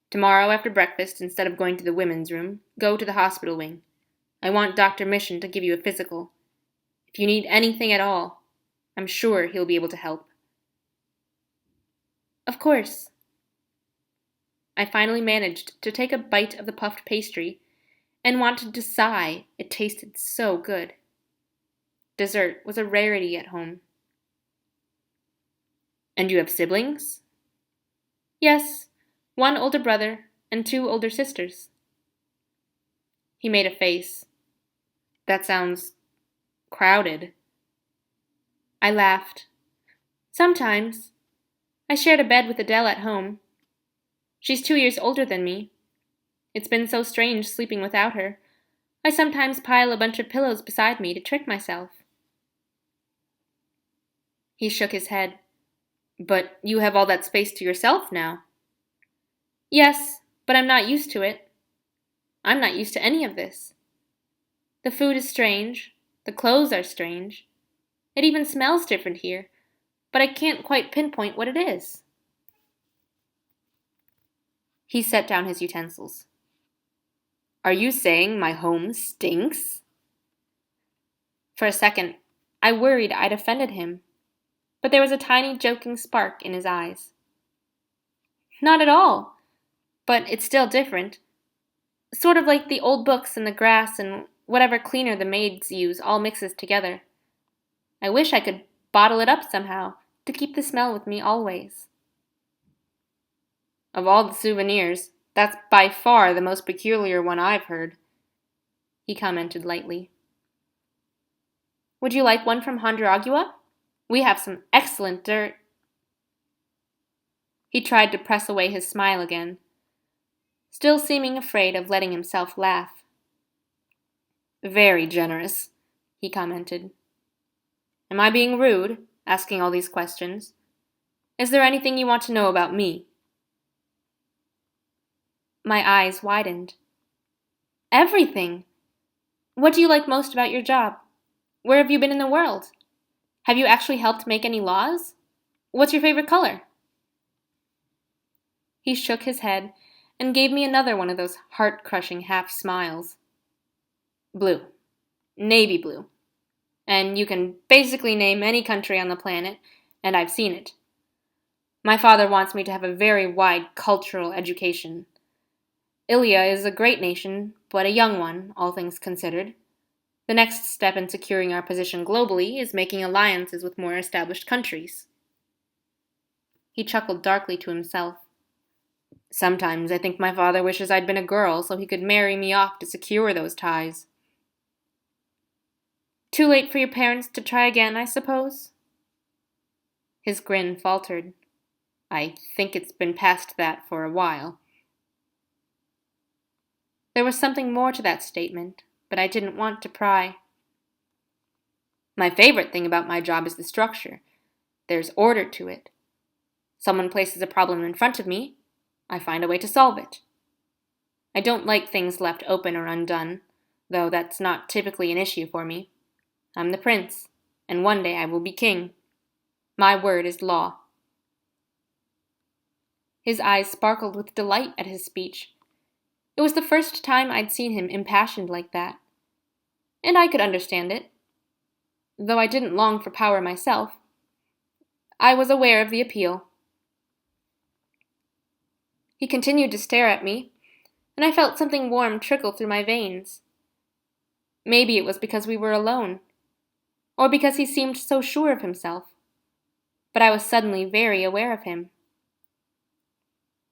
"Tomorrow after breakfast, instead of going to the women's room, go to the hospital wing. I want Dr. Mission to give you a physical. If you need anything at all, I'm sure he'll be able to help." "Of course." I finally managed to take a bite of the puffed pastry and wanted to sigh, it tasted so good. Dessert was a rarity at home. "And you have siblings?" "Yes, 1 older brother and 2 older sisters." He made a face. "That sounds crowded." I laughed. "Sometimes. I shared a bed with Adele at home. She's 2 years older than me. It's been so strange sleeping without her. I sometimes pile a bunch of pillows beside me to trick myself." He shook his head. "But you have all that space to yourself now." "Yes, but I'm not used to it. I'm not used to any of this. The food is strange. The clothes are strange. It even smells different here, but I can't quite pinpoint what it is." He set down his utensils. "Are you saying my home stinks?" For a second, I worried I'd offended him, but there was a tiny joking spark in his eyes. "Not at all, but it's still different. Sort of like the old books and the grass and whatever cleaner the maids use all mixes together. I wish I could bottle it up somehow to keep the smell with me always." "Of all the souvenirs, that's by far the most peculiar one I've heard," he commented lightly. "Would you like one from Honduras? We have some excellent dirt." He tried to press away his smile again, still seeming afraid of letting himself laugh. "Very generous," he commented. "Am I being rude, asking all these questions? Is there anything you want to know about me?" My eyes widened. "Everything! What do you like most about your job? Where have you been in the world? Have you actually helped make any laws? What's your favorite color?" He shook his head and gave me another one of those heart-crushing half smiles. "Blue. Navy blue. And you can basically name any country on the planet, and I've seen it. My father wants me to have a very wide cultural education. Illea is a great nation, but a young one, all things considered. The next step in securing our position globally is making alliances with more established countries. He chuckled darkly to himself. Sometimes I think my father wishes I'd been a girl so he could marry me off to secure those ties. Too late for your parents to try again, I suppose? His grin faltered. I think it's been past that for a while. There was something more to that statement, but I didn't want to pry. My favorite thing about my job is the structure. There's order to it. Someone places a problem in front of me, I find a way to solve it. I don't like things left open or undone, though that's not typically an issue for me. I'm the prince, and one day I will be king. My word is law. His eyes sparkled with delight at his speech. It was the first time I'd seen him impassioned like that. And I could understand it. Though I didn't long for power myself, I was aware of the appeal. He continued to stare at me, and I felt something warm trickle through my veins. Maybe it was because we were alone, or because he seemed so sure of himself, but I was suddenly very aware of him.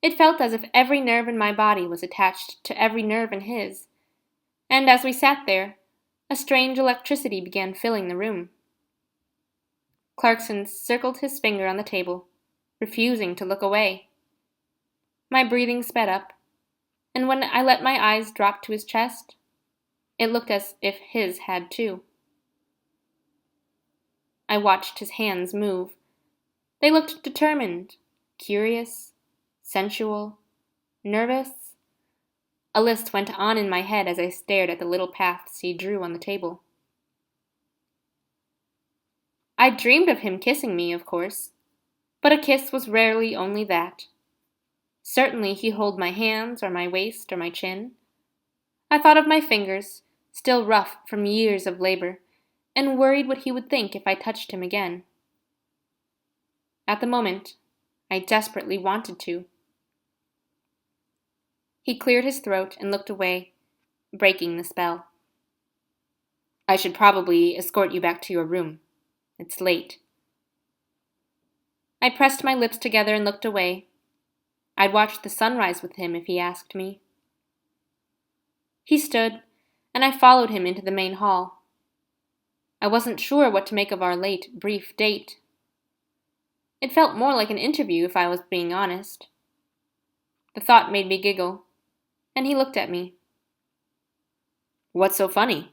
It felt as if every nerve in my body was attached to every nerve in his, and as we sat there, a strange electricity began filling the room. Clarkson circled his finger on the table, refusing to look away. My breathing sped up, and when I let my eyes drop to his chest, it looked as if his had too. I watched his hands move. They looked determined, curious, sensual, nervous. A list went on in my head as I stared at the little paths he drew on the table. I dreamed of him kissing me, of course, but a kiss was rarely only that. Certainly he'd hold my hands or my waist or my chin. I thought of my fingers, still rough from years of labor, and worried what he would think if I touched him again. At the moment, I desperately wanted to. He cleared his throat and looked away, breaking the spell. I should probably escort you back to your room. It's late. I pressed my lips together and looked away. I'd watch the sunrise with him if he asked me. He stood, and I followed him into the main hall. I wasn't sure what to make of our late, brief date. It felt more like an interview if I was being honest. The thought made me giggle, and he looked at me. What's so funny?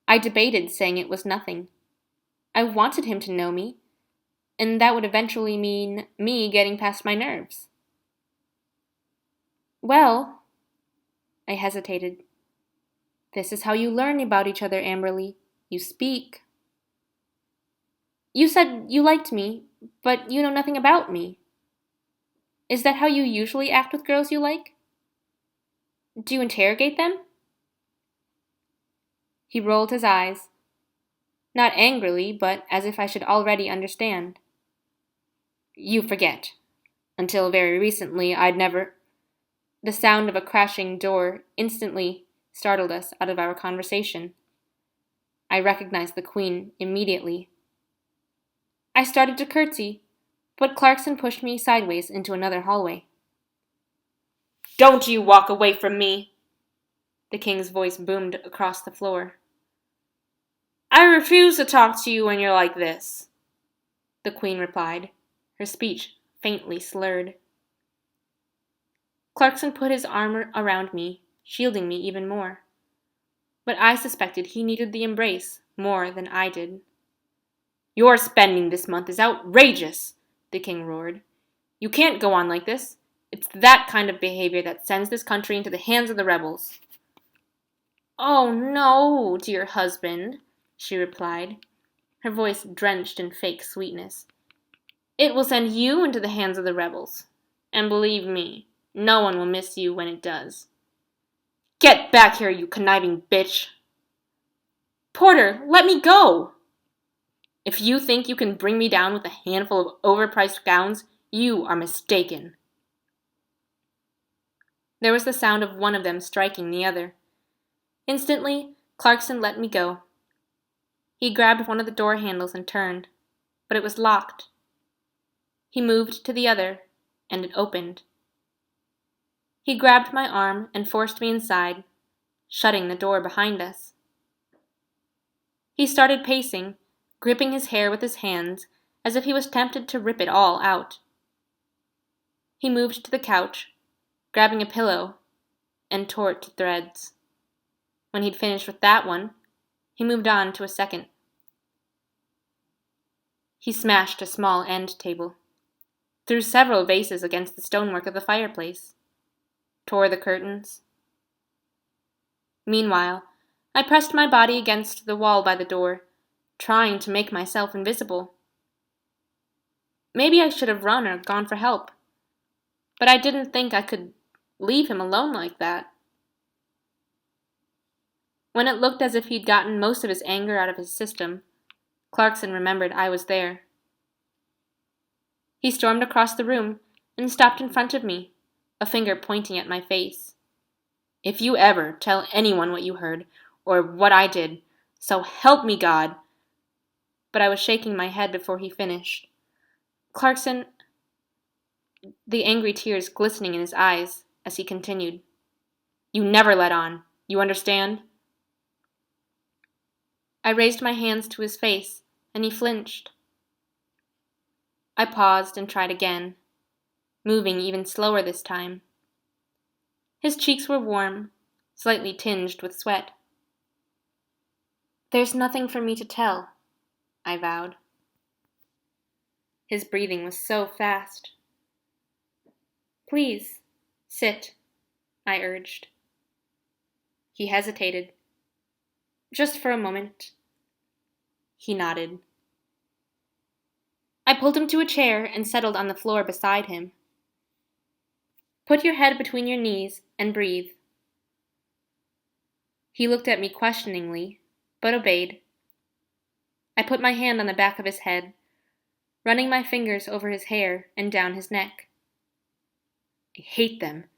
I debated saying it was nothing. I wanted him to know me, and that would eventually mean me getting past my nerves. Well, I hesitated. This is how you learn about each other, Amberly. You speak. You said you liked me, but you know nothing about me. Is that how you usually act with girls you like? Do you interrogate them? He rolled his eyes. Not angrily, but as if I should already understand. You forget. Until very recently, I'd never... The sound of a crashing door instantly startled us out of our conversation. I recognized the Queen immediately. I started to curtsy, but Clarkson pushed me sideways into another hallway. Don't you walk away from me! The King's voice boomed across the floor. I refuse to talk to you when you're like this, the Queen replied, her speech faintly slurred. Clarkson put his arm around me, shielding me even more. But I suspected he needed the embrace more than I did. Your spending this month is outrageous, the King roared. You can't go on like this. It's that kind of behavior that sends this country into the hands of the rebels. Oh no, dear husband, she replied, her voice drenched in fake sweetness. It will send you into the hands of the rebels. And believe me, no one will miss you when it does. Get back here, you conniving bitch! Porter, let me go! If you think you can bring me down with a handful of overpriced gowns, you are mistaken. There was the sound of one of them striking the other. Instantly, Clarkson let me go. He grabbed one of the door handles and turned, but it was locked. He moved to the other, and it opened. He grabbed my arm and forced me inside, shutting the door behind us. He started pacing, gripping his hair with his hands as if he was tempted to rip it all out. He moved to the couch, grabbing a pillow, and tore it to threads. When he'd finished with that one, he moved on to a second. He smashed a small end table, threw several vases against the stonework of the fireplace, tore the curtains. Meanwhile, I pressed my body against the wall by the door, trying to make myself invisible. Maybe I should have run or gone for help, but I didn't think I could leave him alone like that. When it looked as if he'd gotten most of his anger out of his system, Clarkson remembered I was there. He stormed across the room and stopped in front of me, a finger pointing at my face. "If you ever tell anyone what you heard, or what I did, so help me God!" But I was shaking my head before he finished. "Clarkson," the angry tears glistening in his eyes as he continued, "you never let on. You understand?" I raised my hands to his face, and he flinched. I paused and tried again, moving even slower this time. His cheeks were warm, slightly tinged with sweat. "There's nothing for me to tell," I vowed. His breathing was so fast. "Please, sit," I urged. He hesitated. "Just for a moment." He nodded. I pulled him to a chair and settled on the floor beside him. "Put your head between your knees and breathe." He looked at me questioningly, but obeyed. I put my hand on the back of his head, running my fingers over his hair and down his neck. "I hate them,"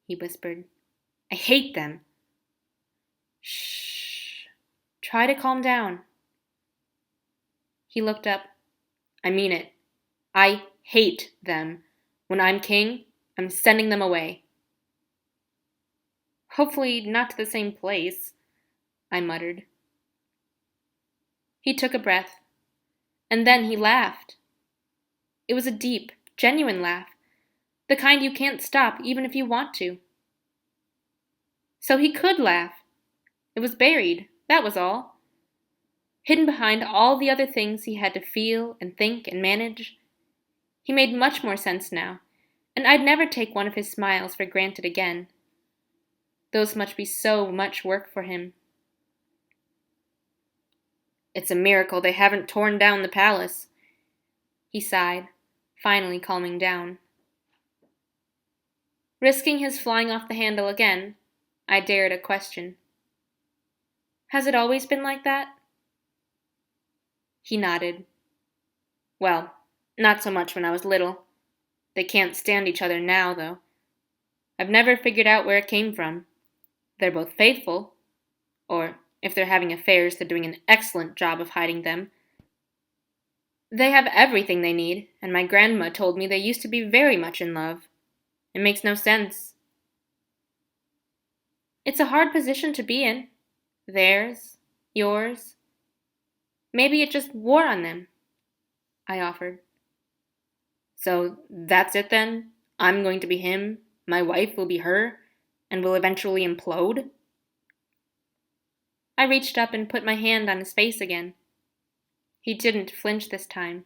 he whispered. "I hate them." "Shh. Try to calm down." He looked up. "I mean it. I hate them. When I'm king, I'm sending them away." "Hopefully not to the same place," I muttered. He took a breath, and then he laughed. It was a deep, genuine laugh, the kind you can't stop even if you want to. So he could laugh. It was buried, that was all. Hidden behind all the other things he had to feel and think and manage. He made much more sense now, and I'd never take one of his smiles for granted again. Those must be so much work for him. "It's a miracle they haven't torn down the palace," he sighed, finally calming down. Risking his flying off the handle again, I dared a question. "Has it always been like that?" He nodded. "Well, not so much when I was little. They can't stand each other now, though. I've never figured out where it came from. They're both faithful, or if they're having affairs, they're doing an excellent job of hiding them. They have everything they need, and my grandma told me they used to be very much in love. It makes no sense." "It's a hard position to be in. Theirs, yours. Maybe it just wore on them," I offered. "So that's it then? I'm going to be him, my wife will be her, and will eventually implode?" I reached up and put my hand on his face again. He didn't flinch this time.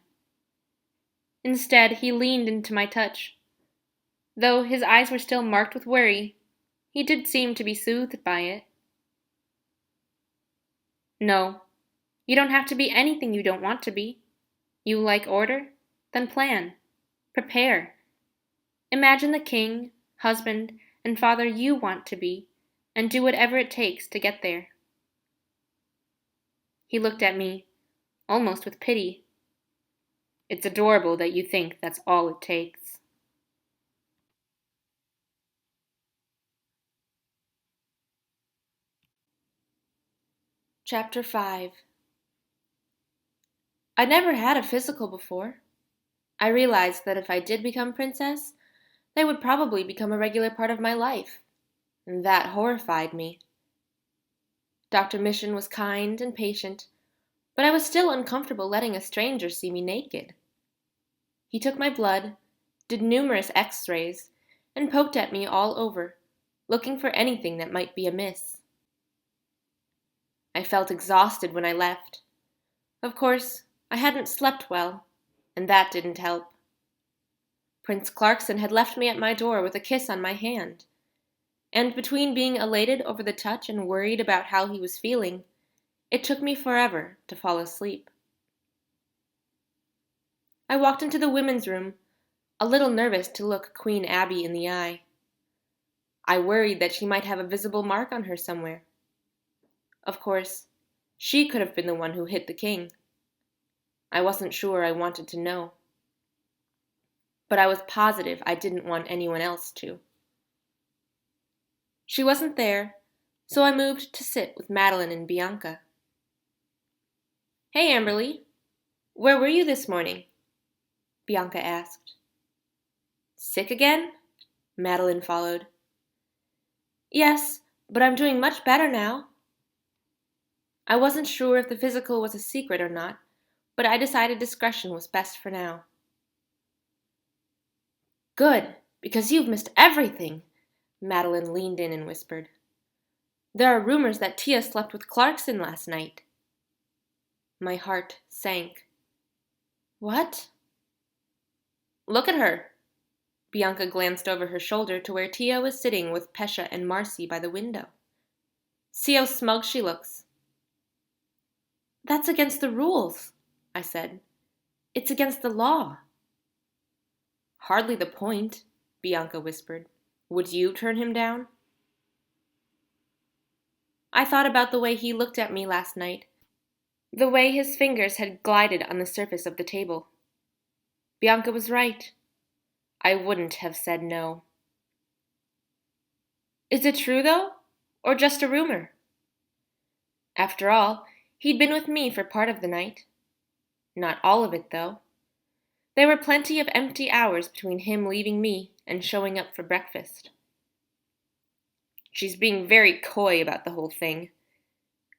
Instead, he leaned into my touch. Though his eyes were still marked with worry, he did seem to be soothed by it. "No, you don't have to be anything you don't want to be. You like order? Then plan. Prepare. Imagine the king, husband, and father you want to be, and do whatever it takes to get there." He looked at me, almost with pity. "It's adorable that you think that's all it takes." Chapter 5. I never had a physical before. I realized that if I did become princess, they would probably become a regular part of my life, and that horrified me. Dr. Mission was kind and patient, but I was still uncomfortable letting a stranger see me naked. He took my blood, did numerous X-rays, and poked at me all over, looking for anything that might be amiss. I felt exhausted when I left. Of course, I hadn't slept well, and that didn't help. Prince Clarkson had left me at my door with a kiss on my hand, and between being elated over the touch and worried about how he was feeling, it took me forever to fall asleep. I walked into the women's room, a little nervous to look Queen Abby in the eye. I worried that she might have a visible mark on her somewhere. Of course, she could have been the one who hit the king. I wasn't sure I wanted to know. But I was positive I didn't want anyone else to. She wasn't there, so I moved to sit with Madeline and Bianca. "Hey, Amberly, where were you this morning?" Bianca asked. "Sick again?" Madeline followed. "Yes, but I'm doing much better now." I wasn't sure if the physical was a secret or not, but I decided discretion was best for now. "Good, because you've missed everything," Madeline leaned in and whispered. "There are rumors that Tia slept with Clarkson last night." My heart sank. "What?" "Look at her." Bianca glanced over her shoulder to where Tia was sitting with Pesha and Marcy by the window. "See how smug she looks." "That's against the rules," I said. "It's against the law." "Hardly the point," Bianca whispered. "Would you turn him down?" I thought about the way he looked at me last night, the way his fingers had glided on the surface of the table. Bianca was right. I wouldn't have said no. "Is it true, though, or just a rumor?" After all, he'd been with me for part of the night. Not all of it, though. There were plenty of empty hours between him leaving me and showing up for breakfast. "She's being very coy about the whole thing,"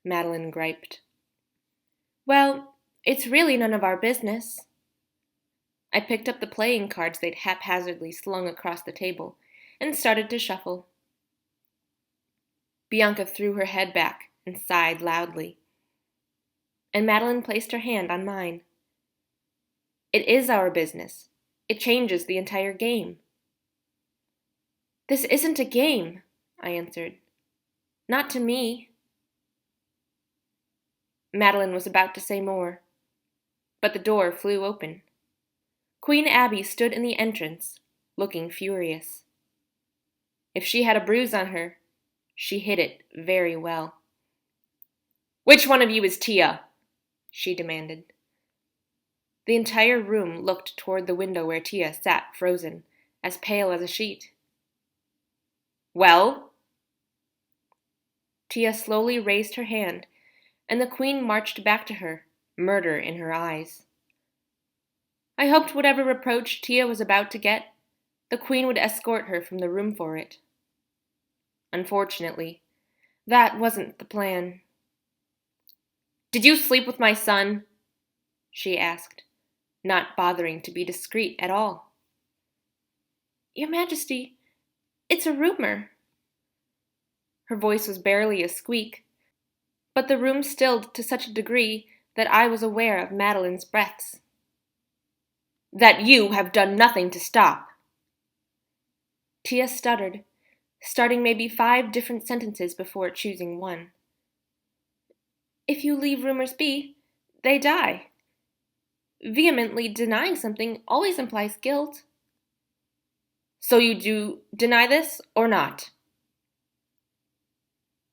Madeline griped. "Well, it's really none of our business." I picked up the playing cards they'd haphazardly slung across the table and started to shuffle. Bianca threw her head back and sighed loudly, and Madeline placed her hand on mine. "It is our business. It changes the entire game." "This isn't a game," I answered. "Not to me." Madeline was about to say more, but the door flew open. Queen Abby stood in the entrance, looking furious. If she had a bruise on her, she hid it very well. "Which one of you is Tia?" she demanded. The entire room looked toward the window where Tia sat frozen, as pale as a sheet. "Well?" Tia slowly raised her hand, and the queen marched back to her, murder in her eyes. I hoped whatever reproach Tia was about to get, the queen would escort her from the room for it. Unfortunately, that wasn't the plan. "Did you sleep with my son?" she asked, not bothering to be discreet at all. "Your Majesty, it's a rumor." Her voice was barely a squeak, but the room stilled to such a degree that I was aware of Madeline's breaths. "That you have done nothing to stop." Tia stuttered, starting maybe 5 different sentences before choosing one. "If you leave rumors be, they die. Vehemently denying something always implies guilt." "So you do deny this, or not?"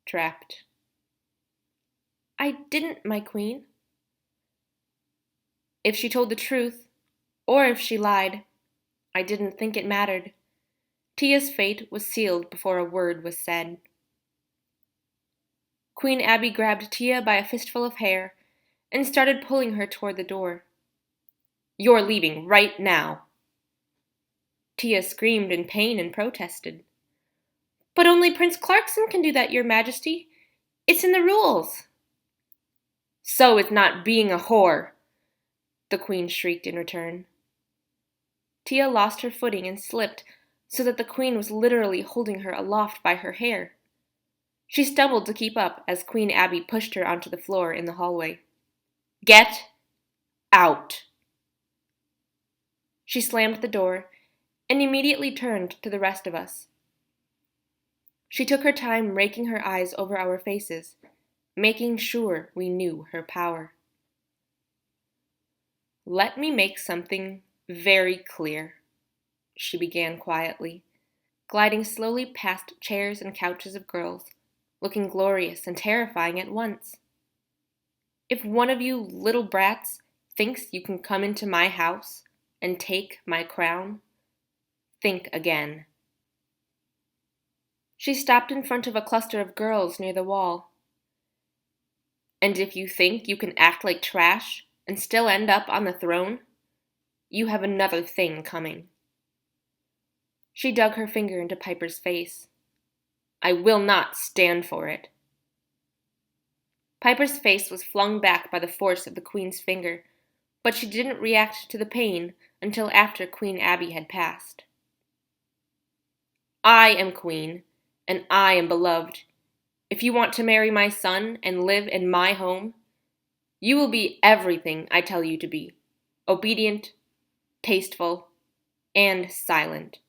Trapped. "I didn't, my queen." If she told the truth, or if she lied, I didn't think it mattered. Tia's fate was sealed before a word was said. Queen Abby grabbed Tia by a fistful of hair and started pulling her toward the door. "You're leaving right now." Tia screamed in pain and protested. "But only Prince Clarkson can do that, Your Majesty. It's in the rules." "So is not being a whore," the Queen shrieked in return. Tia lost her footing and slipped so that the Queen was literally holding her aloft by her hair. She stumbled to keep up as Queen Abby pushed her onto the floor in the hallway. "Get out." She slammed the door and immediately turned to the rest of us. She took her time raking her eyes over our faces, making sure we knew her power. "Let me make something very clear," she began quietly, gliding slowly past chairs and couches of girls, looking glorious and terrifying at once. "If one of you little brats thinks you can come into my house and take my crown, think again." She stopped in front of a cluster of girls near the wall. "And if you think you can act like trash and still end up on the throne, you have another thing coming." She dug her finger into Piper's face. "I will not stand for it." Piper's face was flung back by the force of the Queen's finger, but she didn't react to the pain until after Queen Abby had passed. "I am Queen, and I am beloved. If you want to marry my son and live in my home, you will be everything I tell you to be: obedient, tasteful, and silent."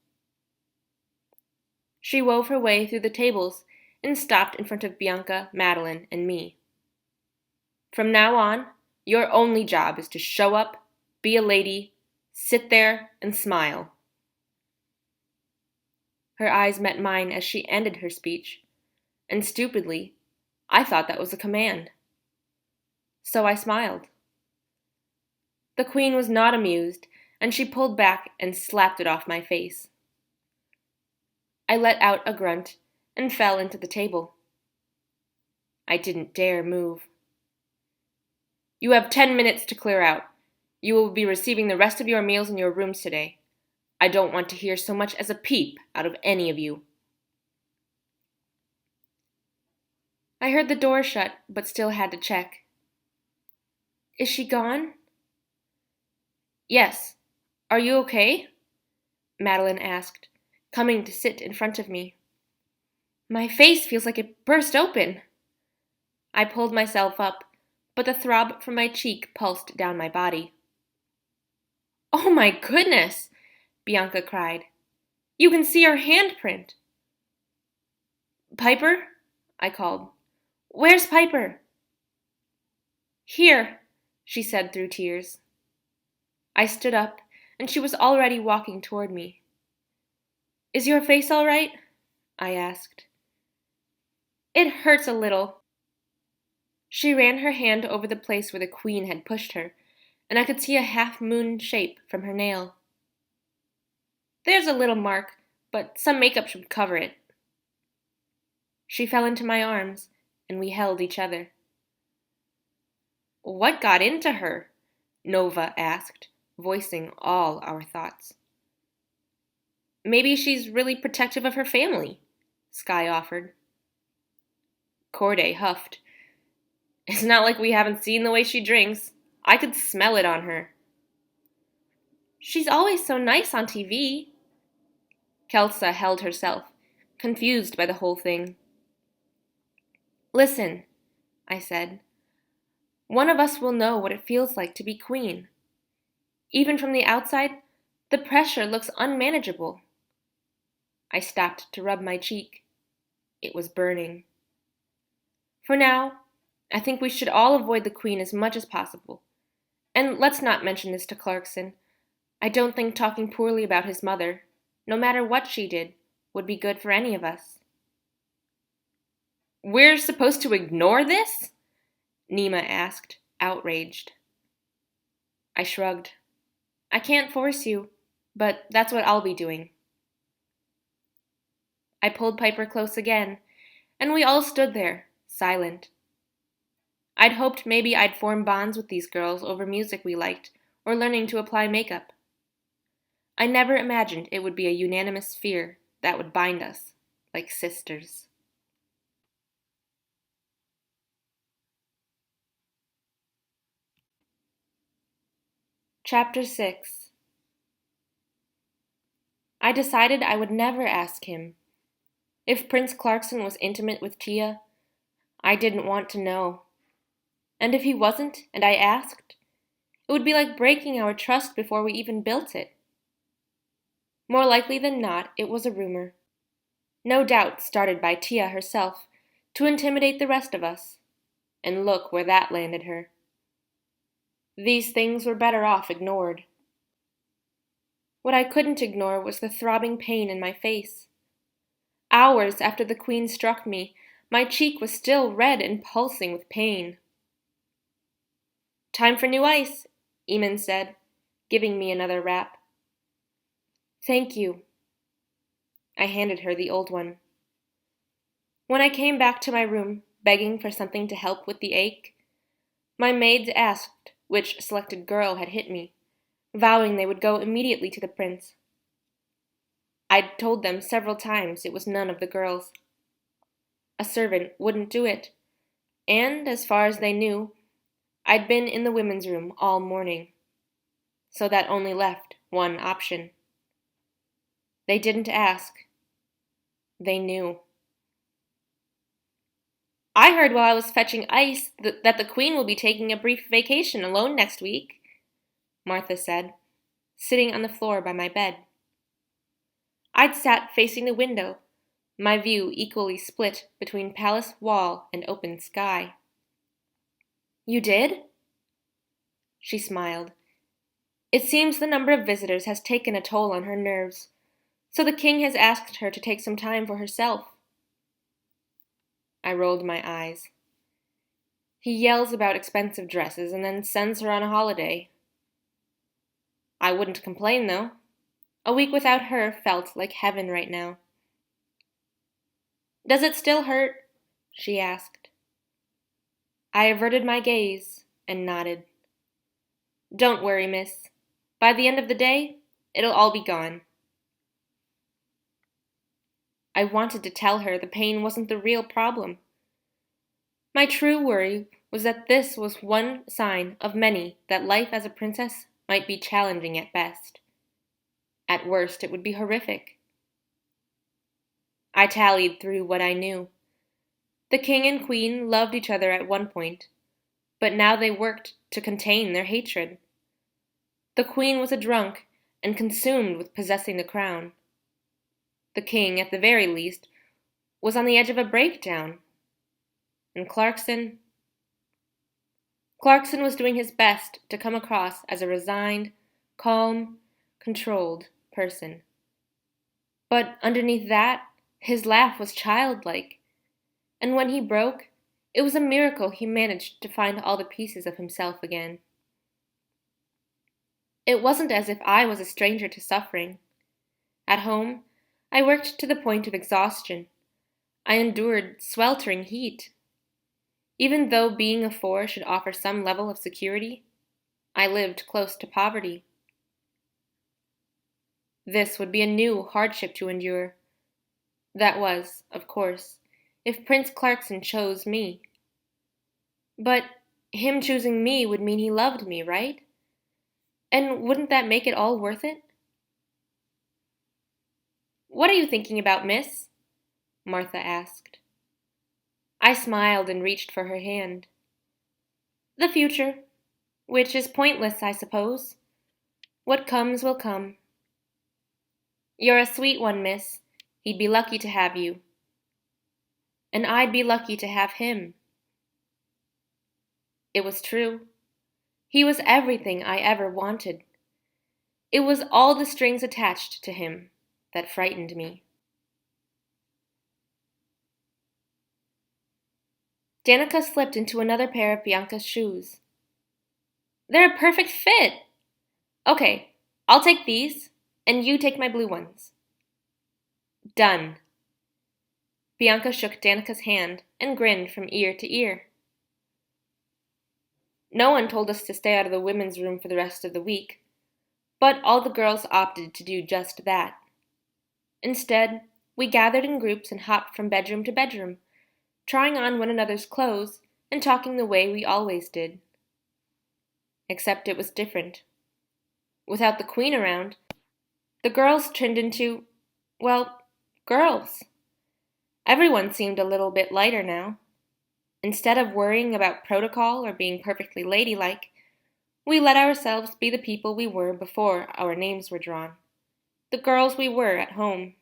She wove her way through the tables and stopped in front of Bianca, Madeline, and me. "From now on, your only job is to show up, be a lady, sit there, and smile." Her eyes met mine as she ended her speech, and stupidly, I thought that was a command. So I smiled. The Queen was not amused, and she pulled back and slapped it off my face. I let out a grunt and fell into the table. I didn't dare move. "You have 10 minutes to clear out. You will be receiving the rest of your meals in your rooms today. I don't want to hear so much as a peep out of any of you." I heard the door shut, but still had to check. "Is she gone?" "Yes. Are you okay?" Madeline asked, coming to sit in front of me. "My face feels like it burst open." I pulled myself up, but the throb from my cheek pulsed down my body. "Oh my goodness!" Bianca cried. "You can see our handprint." "Piper?" I called. "Where's Piper?" "Here," she said through tears. I stood up, and she was already walking toward me. "Is your face all right?" I asked. "It hurts a little." She ran her hand over the place where the Queen had pushed her, and I could see a half-moon shape from her nail. "There's a little mark, but some makeup should cover it." She fell into my arms, and we held each other. "What got into her?" Nova asked, voicing all our thoughts. "Maybe she's really protective of her family," Sky offered. Corday huffed. "It's not like we haven't seen the way she drinks. I could smell it on her." "She's always so nice on TV." Kelsa held herself, confused by the whole thing. "Listen," I said. "One of us will know what it feels like to be queen. Even from the outside, the pressure looks unmanageable." I stopped to rub my cheek. It was burning. "For now, I think we should all avoid the Queen as much as possible. And let's not mention this to Clarkson. I don't think talking poorly about his mother, no matter what she did, would be good for any of us." "We're supposed to ignore this?" Nima asked, outraged. I shrugged. "I can't force you, but that's what I'll be doing." I pulled Piper close again, and we all stood there, silent. I'd hoped maybe I'd form bonds with these girls over music we liked or learning to apply makeup. I never imagined it would be a unanimous fear that would bind us like sisters. Chapter 6. I decided I would never ask him. If Prince Clarkson was intimate with Tia, I didn't want to know. And if he wasn't, and I asked, it would be like breaking our trust before we even built it. More likely than not, it was a rumor. No doubt started by Tia herself to intimidate the rest of us. And look where that landed her. These things were better off ignored. What I couldn't ignore was the throbbing pain in my face. Hours after the Queen struck me, my cheek was still red and pulsing with pain. "Time for new ice," Eamon said, giving me another wrap. "Thank you." I handed her the old one. When I came back to my room, begging for something to help with the ache, my maids asked which selected girl had hit me, vowing they would go immediately to the prince. I'd told them several times it was none of the girls. A servant wouldn't do it, and, as far as they knew, I'd been in the women's room all morning, so that only left one option. They didn't ask. They knew. "I heard while I was fetching ice that the Queen will be taking a brief vacation alone next week," Martha said, sitting on the floor by my bed. I'd sat facing the window, my view equally split between palace wall and open sky. "You did?" She smiled. "It seems the number of visitors has taken a toll on her nerves, so the king has asked her to take some time for herself." I rolled my eyes. He yells about expensive dresses and then sends her on a holiday. I wouldn't complain, though. A week without her felt like heaven right now. "Does it still hurt?" she asked. I averted my gaze and nodded. "Don't worry, miss. By the end of the day, it'll all be gone." I wanted to tell her the pain wasn't the real problem. My true worry was that this was one sign of many that life as a princess might be challenging at best. At worst, it would be horrific. I tallied through what I knew. The king and queen loved each other at one point, but now they worked to contain their hatred. The queen was a drunk and consumed with possessing the crown. The king, at the very least, was on the edge of a breakdown. And Clarkson was doing his best to come across as a resigned, calm, controlled person. But underneath that, his laugh was childlike. And when he broke, it was a miracle he managed to find all the pieces of himself again. It wasn't as if I was a stranger to suffering. At home, I worked to the point of exhaustion. I endured sweltering heat. Even though being a four should offer some level of security, I lived close to poverty. This would be a new hardship to endure. That was, of course, if Prince Clarkson chose me. But him choosing me would mean he loved me, right? And wouldn't that make it all worth it? "What are you thinking about, miss?" Martha asked. I smiled and reached for her hand. "The future, which is pointless, I suppose. What comes will come." "You're a sweet one, miss. He'd be lucky to have you." "And I'd be lucky to have him." It was true. He was everything I ever wanted. It was all the strings attached to him that frightened me. Danica slipped into another pair of Bianca's shoes. "They're a perfect fit." "Okay, I'll take these, and you take my blue ones." "Done." Bianca shook Danica's hand and grinned from ear to ear. No one told us to stay out of the women's room for the rest of the week, but all the girls opted to do just that. Instead, we gathered in groups and hopped from bedroom to bedroom, trying on one another's clothes and talking the way we always did. Except it was different. Without the Queen around, the girls turned into, well, girls. Everyone seemed a little bit lighter now. Instead of worrying about protocol or being perfectly ladylike, we let ourselves be the people we were before our names were drawn, the girls we were at home.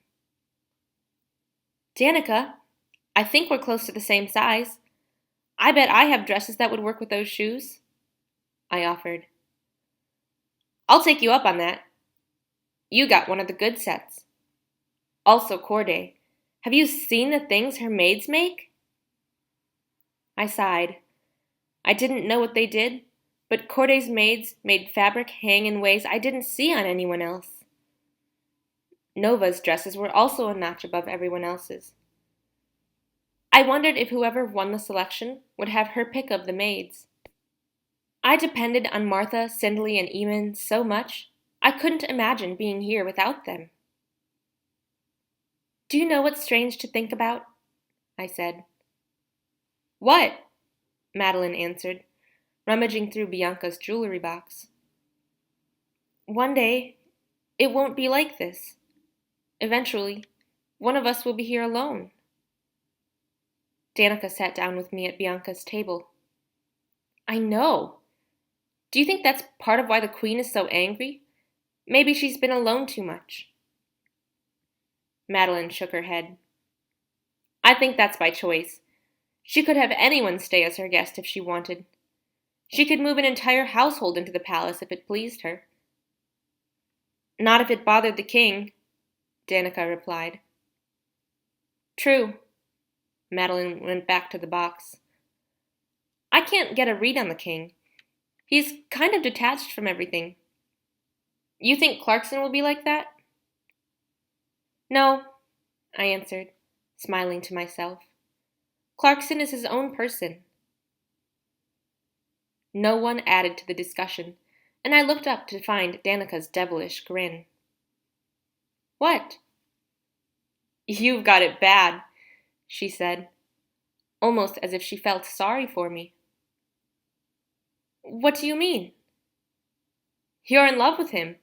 Danica, I think we're close to the same size. I bet I have dresses that would work with those shoes, I offered. I'll take you up on that. You got one of the good sets. Also, Corday, have you seen the things her maids make? I sighed. I didn't know what they did, but Corday's maids made fabric hang in ways I didn't see on anyone else. Nova's dresses were also a notch above everyone else's. I wondered if whoever won the selection would have her pick of the maids. I depended on Martha, Cindley, and Eamon so much, I couldn't imagine being here without them. Do you know what's strange to think about? I said. What? Madeline answered, rummaging through Bianca's jewelry box. One day, it won't be like this. Eventually, one of us will be here alone. Danica sat down with me at Bianca's table. I know. Do you think that's part of why the Queen is so angry? Maybe she's been alone too much. Madeline shook her head. I think that's by choice. She could have anyone stay as her guest if she wanted. She could move an entire household into the palace if it pleased her. Not if it bothered the king, Danica replied. True. Madeline went back to the box. I can't get a read on the king. He's kind of detached from everything. You think Clarkson will be like that? No, I answered, smiling to myself. Clarkson is his own person. No one added to the discussion, and I looked up to find Danica's devilish grin. What? You've got it bad, she said, almost as if she felt sorry for me. What do you mean? You're in love with him.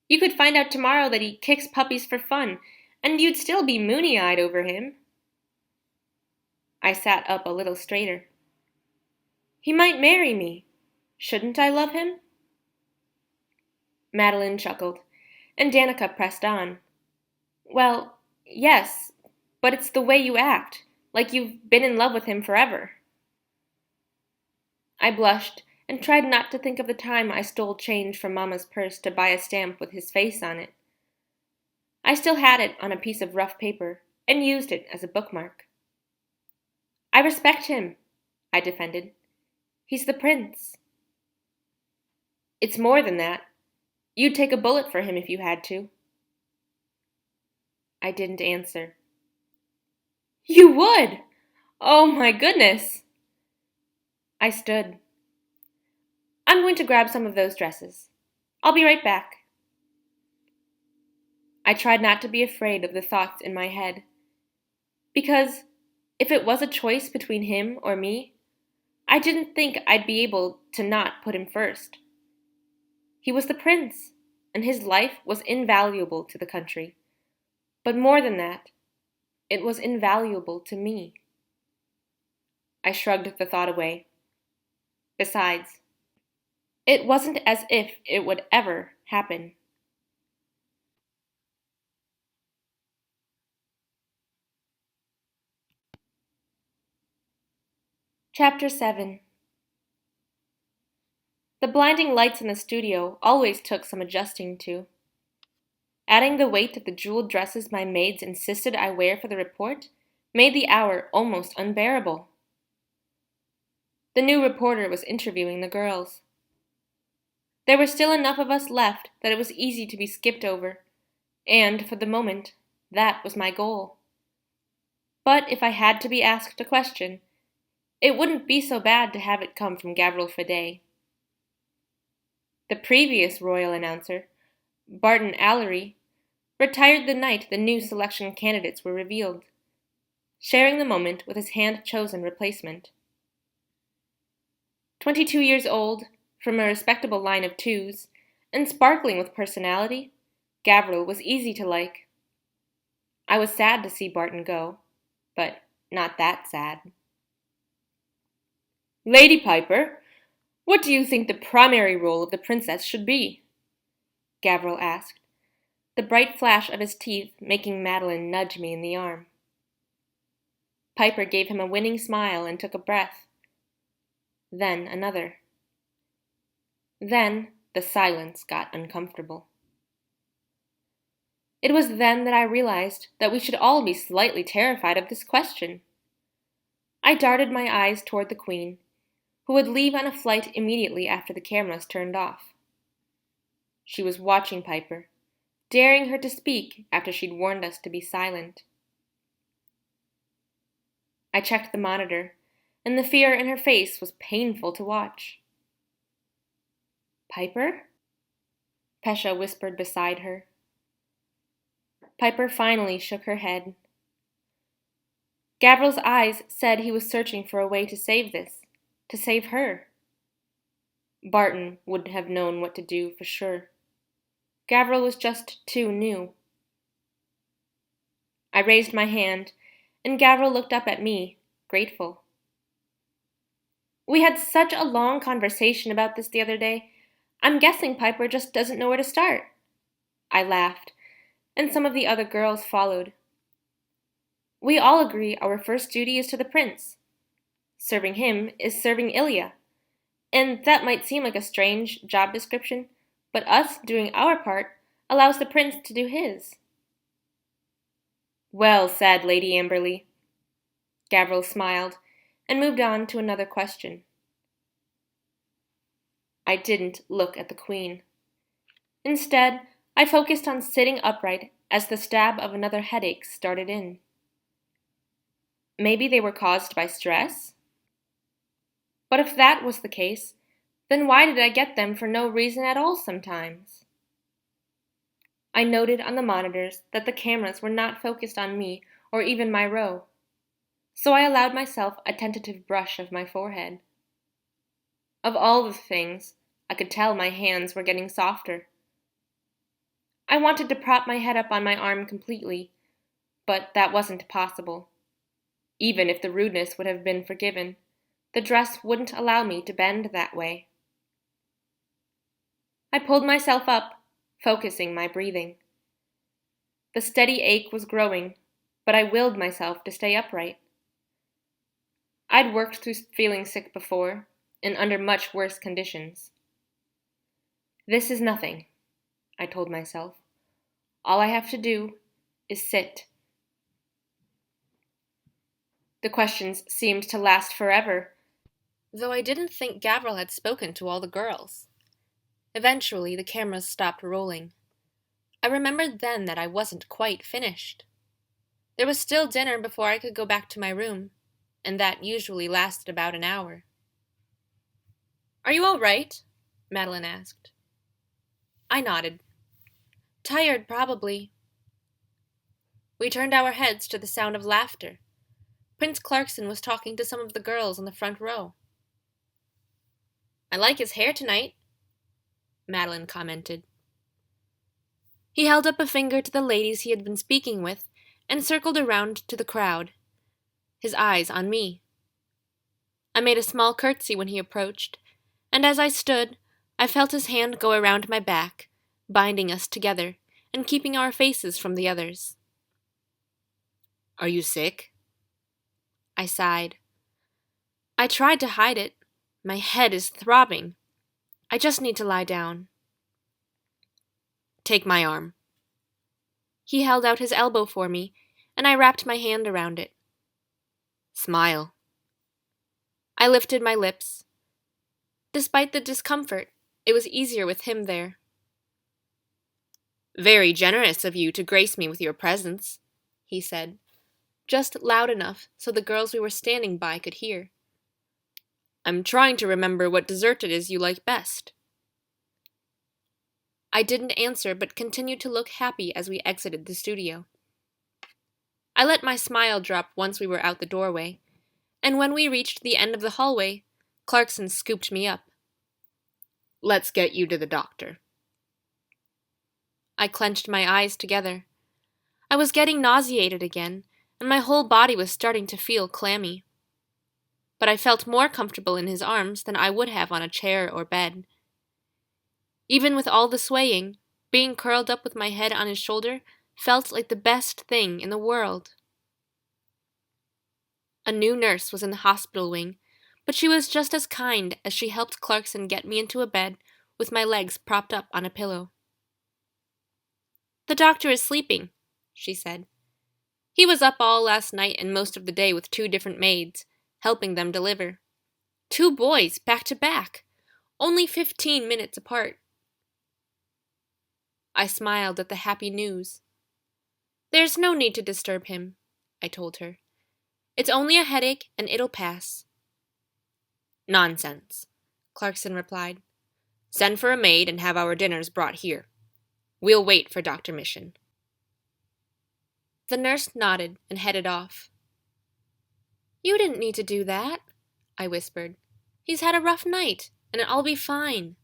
You could find out tomorrow that he kicks puppies for fun, and you'd still be moony-eyed over him. I sat up a little straighter. He might marry me. Shouldn't I love him? Madeline chuckled, and Danica pressed on. Well, yes, but it's the way you act, like you've been in love with him forever. I blushed and tried not to think of the time I stole change from Mama's purse to buy a stamp with his face on it. I still had it on a piece of rough paper and used it as a bookmark. I respect him, I defended. He's the prince. It's more than that. You'd take a bullet for him if you had to. I didn't answer. You would! Oh my goodness! I stood. I'm going to grab some of those dresses. I'll be right back. I tried not to be afraid of the thoughts in my head, because if it was a choice between him or me, I didn't think I'd be able to not put him first. He was the prince, and his life was invaluable to the country. But more than that, it was invaluable to me. I shrugged the thought away. Besides, it wasn't as if it would ever happen. Chapter 7. The blinding lights in the studio always took some adjusting to. Adding the weight of the jeweled dresses my maids insisted I wear for the report made the hour almost unbearable. The new reporter was interviewing the girls. There were still enough of us left that it was easy to be skipped over, and, for the moment, that was my goal. But if I had to be asked a question, it wouldn't be so bad to have it come from Gavril Fadet. The previous royal announcer, Barton Allery, retired the night the new selection candidates were revealed, sharing the moment with his hand-chosen replacement. 22 years old, from a respectable line of twos, and sparkling with personality, Gavril was easy to like. I was sad to see Barton go, but not that sad. Lady Piper, what do you think the primary role of the princess should be? Gavril asked, the bright flash of his teeth making Madeline nudge me in the arm. Piper gave him a winning smile and took a breath. Then another. Then the silence got uncomfortable. It was then that I realized that we should all be slightly terrified of this question. I darted my eyes toward the Queen, who would leave on a flight immediately after the cameras turned off. She was watching Piper, daring her to speak after she'd warned us to be silent. I checked the monitor, and the fear in her face was painful to watch. Piper? Pesha whispered beside her. Piper finally shook her head. Gavril's eyes said he was searching for a way to save this, to save her. Barton would have known what to do for sure. Gavril was just too new. I raised my hand, and Gavril looked up at me, grateful. We had such a long conversation about this the other day. I'm guessing Piper just doesn't know where to start. I laughed, and some of the other girls followed. We all agree our first duty is to the prince. Serving him is serving Illea, and that might seem like a strange job description, but us doing our part allows the prince to do his. Well said, Lady Amberley. Gavril smiled and moved on to another question. I didn't look at the Queen. Instead, I focused on sitting upright as the stab of another headache started in. Maybe they were caused by stress? But if that was the case, then why did I get them for no reason at all sometimes? I noted on the monitors that the cameras were not focused on me or even my row, so I allowed myself a tentative brush of my forehead. Of all the things, I could tell my hands were getting softer. I wanted to prop my head up on my arm completely, but that wasn't possible. Even if the rudeness would have been forgiven, the dress wouldn't allow me to bend that way. I pulled myself up, focusing my breathing. The steady ache was growing, but I willed myself to stay upright. I'd worked through feeling sick before, and under much worse conditions. This is nothing, I told myself. All I have to do is sit. The questions seemed to last forever, though I didn't think Gavril had spoken to all the girls. Eventually, the cameras stopped rolling. I remembered then that I wasn't quite finished. There was still dinner before I could go back to my room, and that usually lasted about an hour. Are you all right? Madeline asked. I nodded. Tired, probably. We turned our heads to the sound of laughter. Prince Clarkson was talking to some of the girls in the front row. I like his hair tonight, Madeline commented. He held up a finger to the ladies he had been speaking with and circled around to the crowd, his eyes on me. I made a small curtsy when he approached, and as I stood, I felt his hand go around my back, binding us together and keeping our faces from the others. Are you sick? I sighed. I tried to hide it. My head is throbbing. I just need to lie down. Take my arm. He held out his elbow for me, and I wrapped my hand around it. Smile. I lifted my lips. Despite the discomfort, it was easier with him there. Very generous of you to grace me with your presence, he said. just loud enough so the girls we were standing by could hear. "I'm trying to remember what dessert it is you like best." I didn't answer but continued to look happy as we exited the studio. I let my smile drop once we were out the doorway, and when we reached the end of the hallway, Clarkson scooped me up. "Let's get you to the doctor." I clenched my eyes together. I was getting nauseated again, and my whole body was starting to feel clammy. But I felt more comfortable in his arms than I would have on a chair or bed. Even with all the swaying, being curled up with my head on his shoulder felt like the best thing in the world. A new nurse was in the hospital wing, but she was just as kind as she helped Clarkson get me into a bed with my legs propped up on a pillow. "The doctor is sleeping," she said. "He was up all last night and most of the day with 2 different maids, helping them deliver. 2 boys, back to back, only 15 minutes apart." I smiled at the happy news. "There's no need to disturb him," I told her. "It's only a headache and it'll pass." "Nonsense," Clarkson replied. "Send for a maid and have our dinners brought here. We'll wait for Dr. Mission." The nurse nodded and headed off. "You didn't need to do that," I whispered. "He's had a rough night, and I'll be fine."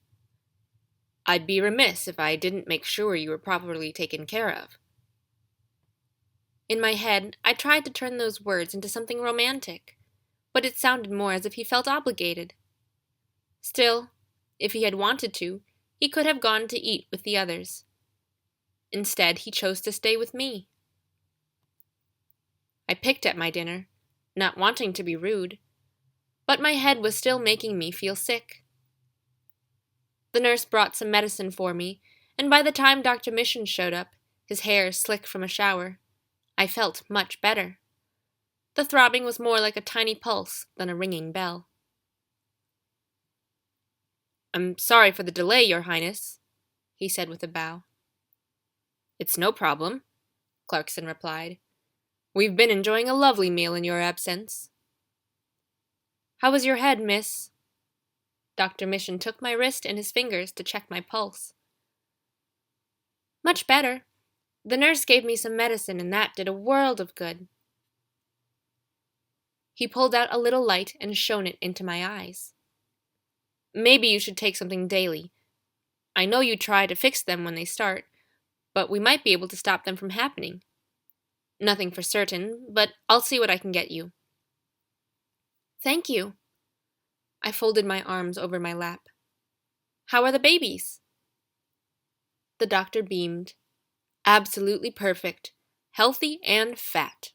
"I'd be remiss if I didn't make sure you were properly taken care of." In my head, I tried to turn those words into something romantic, but it sounded more as if he felt obligated. Still, if he had wanted to, he could have gone to eat with the others. Instead, he chose to stay with me. I picked at my dinner, not wanting to be rude, but my head was still making me feel sick. The nurse brought some medicine for me, and by the time Dr. Mission showed up, his hair slick from a shower, I felt much better. The throbbing was more like a tiny pulse than a ringing bell. "I'm sorry for the delay, Your Highness," he said with a bow. "It's no problem," Clarkson replied. "We've been enjoying a lovely meal in your absence." "How was your head, miss?" Dr. Mission took my wrist in his fingers to check my pulse. "Much better. The nurse gave me some medicine, and that did a world of good." He pulled out a little light and shone it into my eyes. "Maybe you should take something daily. I know you try to fix them when they start, but we might be able to stop them from happening. Nothing for certain, but I'll see what I can get you." "Thank you." I folded my arms over my lap. "How are the babies?" The doctor beamed. "Absolutely perfect. Healthy and fat."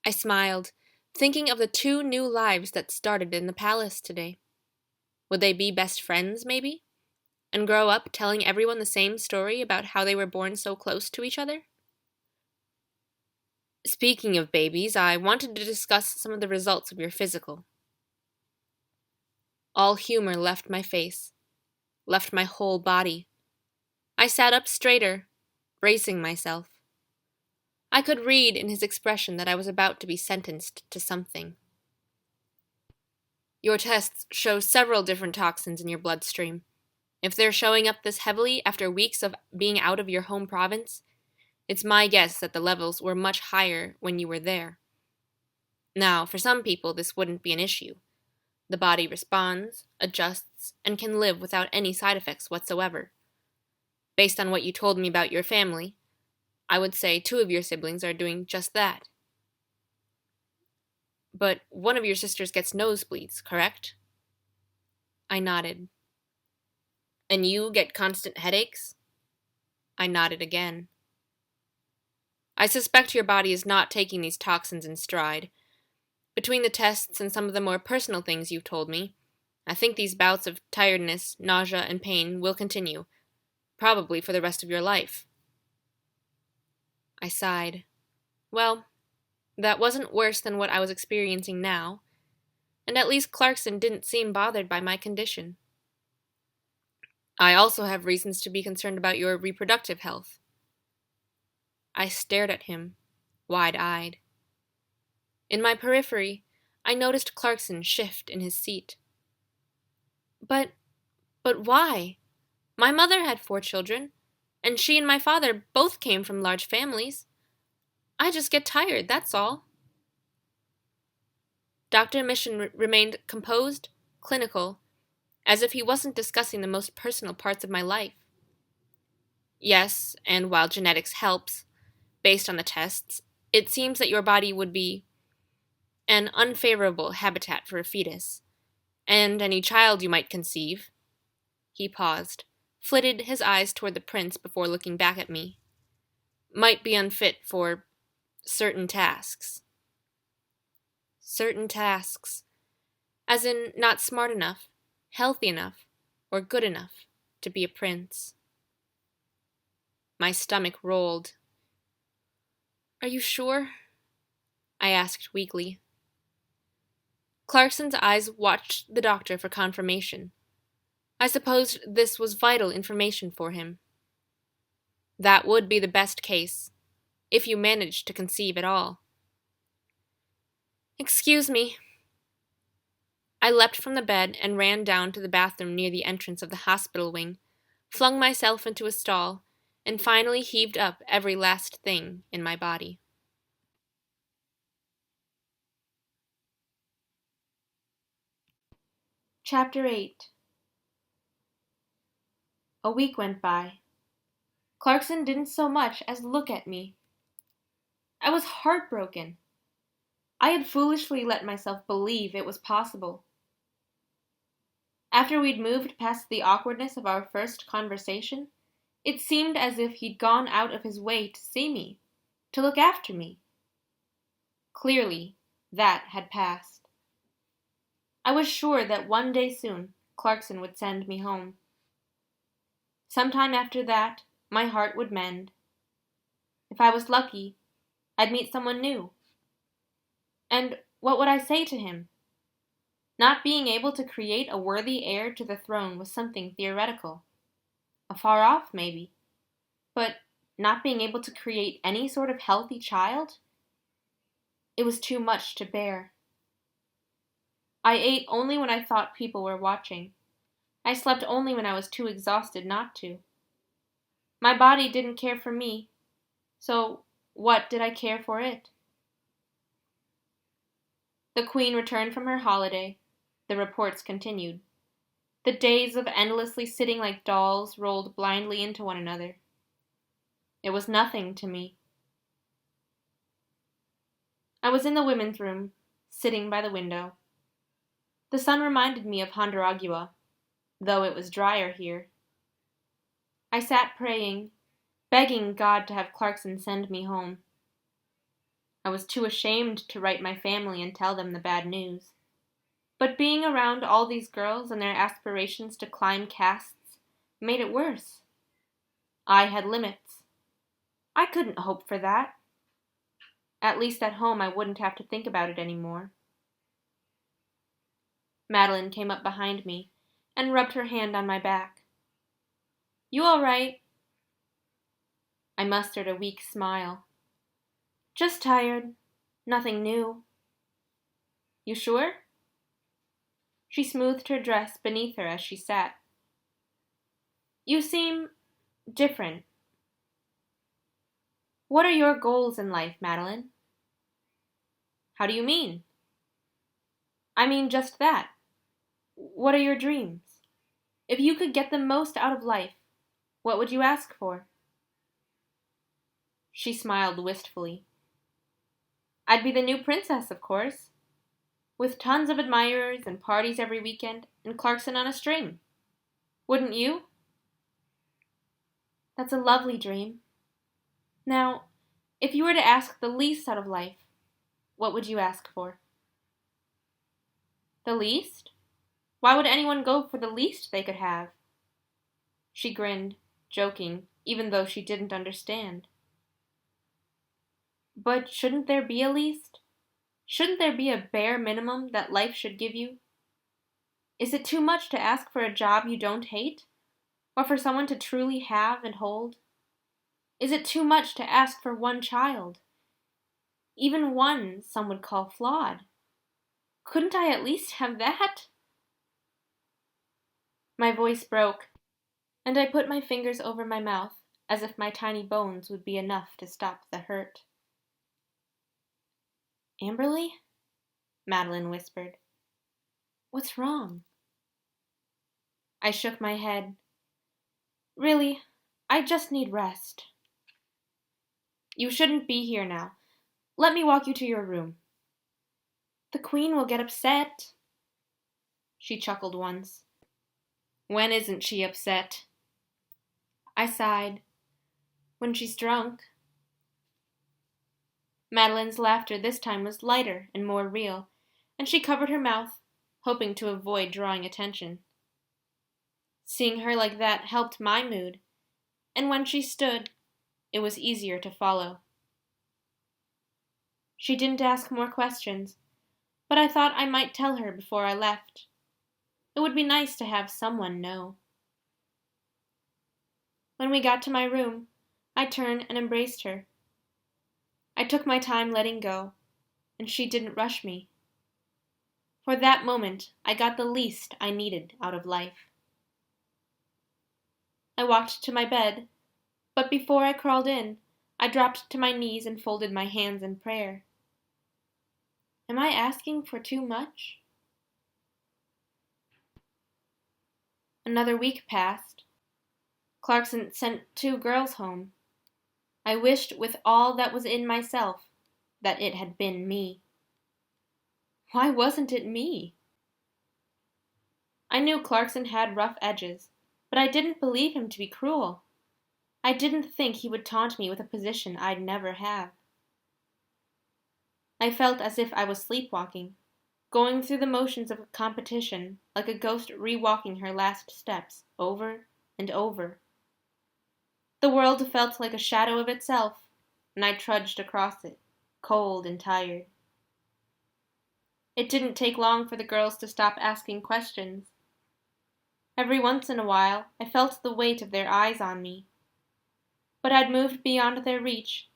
I smiled, thinking of the 2 new lives that started in the palace today. Would they be best friends, maybe? And grow up telling everyone the same story about how they were born so close to each other? "Speaking of babies, I wanted to discuss some of the results of your physical." All humor left my face, left my whole body. I sat up straighter, bracing myself. I could read in his expression that I was about to be sentenced to something. "Your tests show several different toxins in your bloodstream. If they're showing up this heavily after weeks of being out of your home province, it's my guess that the levels were much higher when you were there. Now, for some people, this wouldn't be an issue. The body responds, adjusts, and can live without any side effects whatsoever. Based on what you told me about your family, I would say 2 of your siblings are doing just that." "But one of your sisters gets nosebleeds, correct?" I nodded. "And you get constant headaches?" I nodded again. "I suspect your body is not taking these toxins in stride. Between the tests and some of the more personal things you've told me, I think these bouts of tiredness, nausea, and pain will continue, probably for the rest of your life." I sighed. Well, that wasn't worse than what I was experiencing now, and at least Clarkson didn't seem bothered by my condition. "I also have reasons to be concerned about your reproductive health." I stared at him, wide-eyed. In my periphery, I noticed Clarkson shift in his seat. But why? My mother had 4 children, and she and my father both came from large families. I just get tired, that's all. Dr. Mission remained composed, clinical, as if he wasn't discussing the most personal parts of my life. Yes, and while genetics helps, based on the tests, it seems that your body would be an unfavorable habitat for a fetus, and any child you might conceive. He paused, flitted his eyes toward the prince before looking back at me. Might be unfit for certain tasks. Certain tasks. As in not smart enough, healthy enough, or good enough to be a prince. My stomach rolled. Are you sure? I asked weakly. Clarkson's eyes watched the doctor for confirmation. I supposed this was vital information for him. That would be the best case, if you managed to conceive at all. Excuse me. I leapt from the bed and ran down to the bathroom near the entrance of the hospital wing, flung myself into a stall, and finally heaved up every last thing in my body. Chapter 8. A week went by. Clarkson didn't so much as look at me. I was heartbroken. I had foolishly let myself believe it was possible. After we'd moved past the awkwardness of our first conversation, it seemed as if he'd gone out of his way to see me, to look after me. Clearly, that had passed. I was sure that one day soon Clarkson would send me home. Sometime after that, my heart would mend. If I was lucky, I'd meet someone new. And what would I say to him? Not being able to create a worthy heir to the throne was something theoretical. Afar off, maybe. But not being able to create any sort of healthy child? It was too much to bear. I ate only when I thought people were watching. I slept only when I was too exhausted not to. My body didn't care for me, so what did I care for it? The Queen returned from her holiday. The reports continued. The days of endlessly sitting like dolls rolled blindly into one another. It was nothing to me. I was in the women's room, sitting by the window. The sun reminded me of Hondaragua, though it was drier here. I sat praying, begging God to have Clarkson send me home. I was too ashamed to write my family and tell them the bad news. But being around all these girls and their aspirations to climb castes made it worse. I had limits. I couldn't hope for that. At least at home I wouldn't have to think about it anymore. Madeline came up behind me and rubbed her hand on my back. You all right? I mustered a weak smile. Just tired. Nothing new. You sure? She smoothed her dress beneath her as she sat. You seem different. What are your goals in life, Madeline? How do you mean? I mean just that. What are your dreams? If you could get the most out of life, what would you ask for? She smiled wistfully. I'd be the new princess, of course, with tons of admirers and parties every weekend and Clarkson on a string. Wouldn't you? That's a lovely dream. Now, if you were to ask the least out of life, what would you ask for? The least? Why would anyone go for the least they could have? She grinned, joking, even though she didn't understand. But shouldn't there be a least? Shouldn't there be a bare minimum that life should give you? Is it too much to ask for a job you don't hate? Or for someone to truly have and hold? Is it too much to ask for one child? Even one some would call flawed. Couldn't I at least have that? My voice broke, and I put my fingers over my mouth, as if my tiny bones would be enough to stop the hurt. Amberly? Madeline whispered. What's wrong? I shook my head. Really, I just need rest. You shouldn't be here now. Let me walk you to your room. The Queen will get upset. She chuckled once. When isn't she upset? I sighed. When she's drunk. Madeline's laughter this time was lighter and more real, and she covered her mouth, hoping to avoid drawing attention. Seeing her like that helped my mood, and when she stood, it was easier to follow. She didn't ask more questions, but I thought I might tell her before I left. It would be nice to have someone know. When we got to my room, I turned and embraced her. I took my time letting go, and she didn't rush me. For that moment, I got the least I needed out of life. I walked to my bed, but before I crawled in, I dropped to my knees and folded my hands in prayer. Am I asking for too much? Another week passed. Clarkson sent 2 girls home. I wished with all that was in myself that it had been me. Why wasn't it me? I knew Clarkson had rough edges, but I didn't believe him to be cruel. I didn't think he would taunt me with a position I'd never have. I felt as if I was sleepwalking, going through the motions of a competition like a ghost re-walking her last steps over and over. The world felt like a shadow of itself, and I trudged across it, cold and tired. It didn't take long for the girls to stop asking questions. Every once in a while, I felt the weight of their eyes on me. But I'd moved beyond their reach,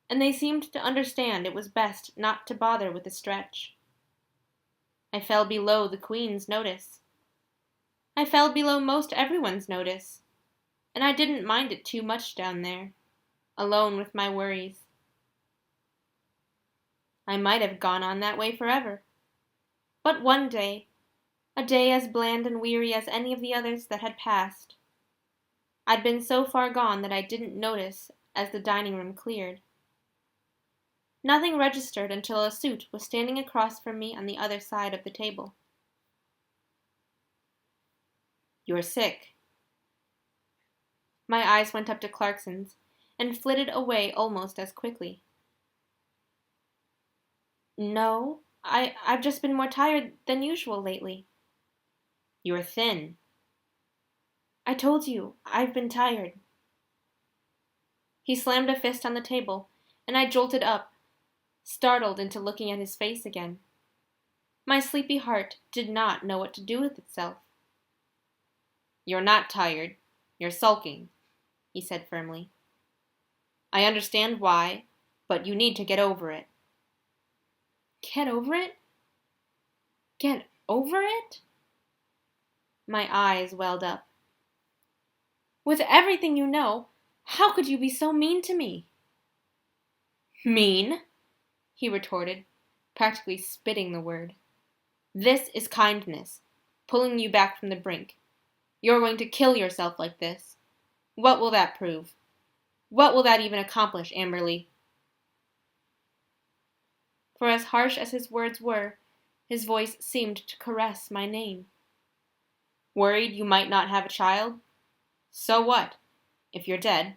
and they seemed to understand it was best not to bother with the stretch. I fell below the Queen's notice. I fell below most everyone's notice, and I didn't mind it too much down there, alone with my worries. I might have gone on that way forever. But one day, a day as bland and weary as any of the others that had passed, I'd been so far gone that I didn't notice as the dining room cleared. Nothing registered until a suit was standing across from me on the other side of the table. You're sick. My eyes went up to Clarkson's and flitted away almost as quickly. No, I've just been more tired than usual lately. You're thin. I told you, I've been tired. He slammed a fist on the table, and I jolted up, startled into looking at his face again. My sleepy heart did not know what to do with itself. You're not tired. You're sulking, he said firmly. I understand why, but you need to get over it. Get over it? Get over it? My eyes welled up. With everything you know, how could you be so mean to me? Mean? He retorted, practically spitting the word. This is kindness, pulling you back from the brink. You're going to kill yourself like this. What will that prove? What will that even accomplish, Amberly? For as harsh as his words were, his voice seemed to caress my name. Worried you might not have a child? So what? If you're dead,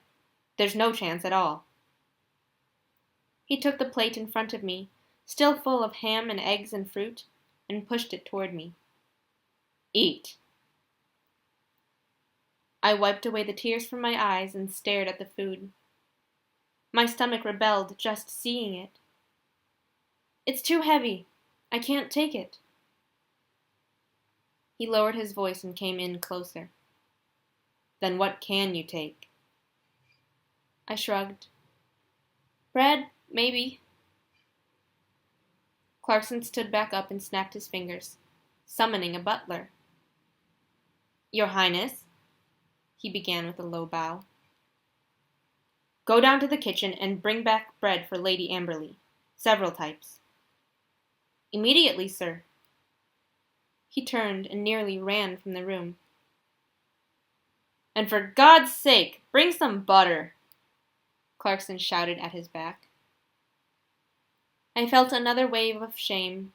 there's no chance at all. He took the plate in front of me, still full of ham and eggs and fruit, and pushed it toward me. Eat. I wiped away the tears from my eyes and stared at the food. My stomach rebelled just seeing it. It's too heavy. I can't take it. He lowered his voice and came in closer. Then what can you take? I shrugged. Bread, maybe. Clarkson stood back up and snapped his fingers, summoning a butler. "Your Highness," he began with a low bow. "Go down to the kitchen and bring back bread for Lady Amberley. Several types." "Immediately, sir." He turned and nearly ran from the room. "And for God's sake, bring some butter!" Clarkson shouted at his back. I felt another wave of shame.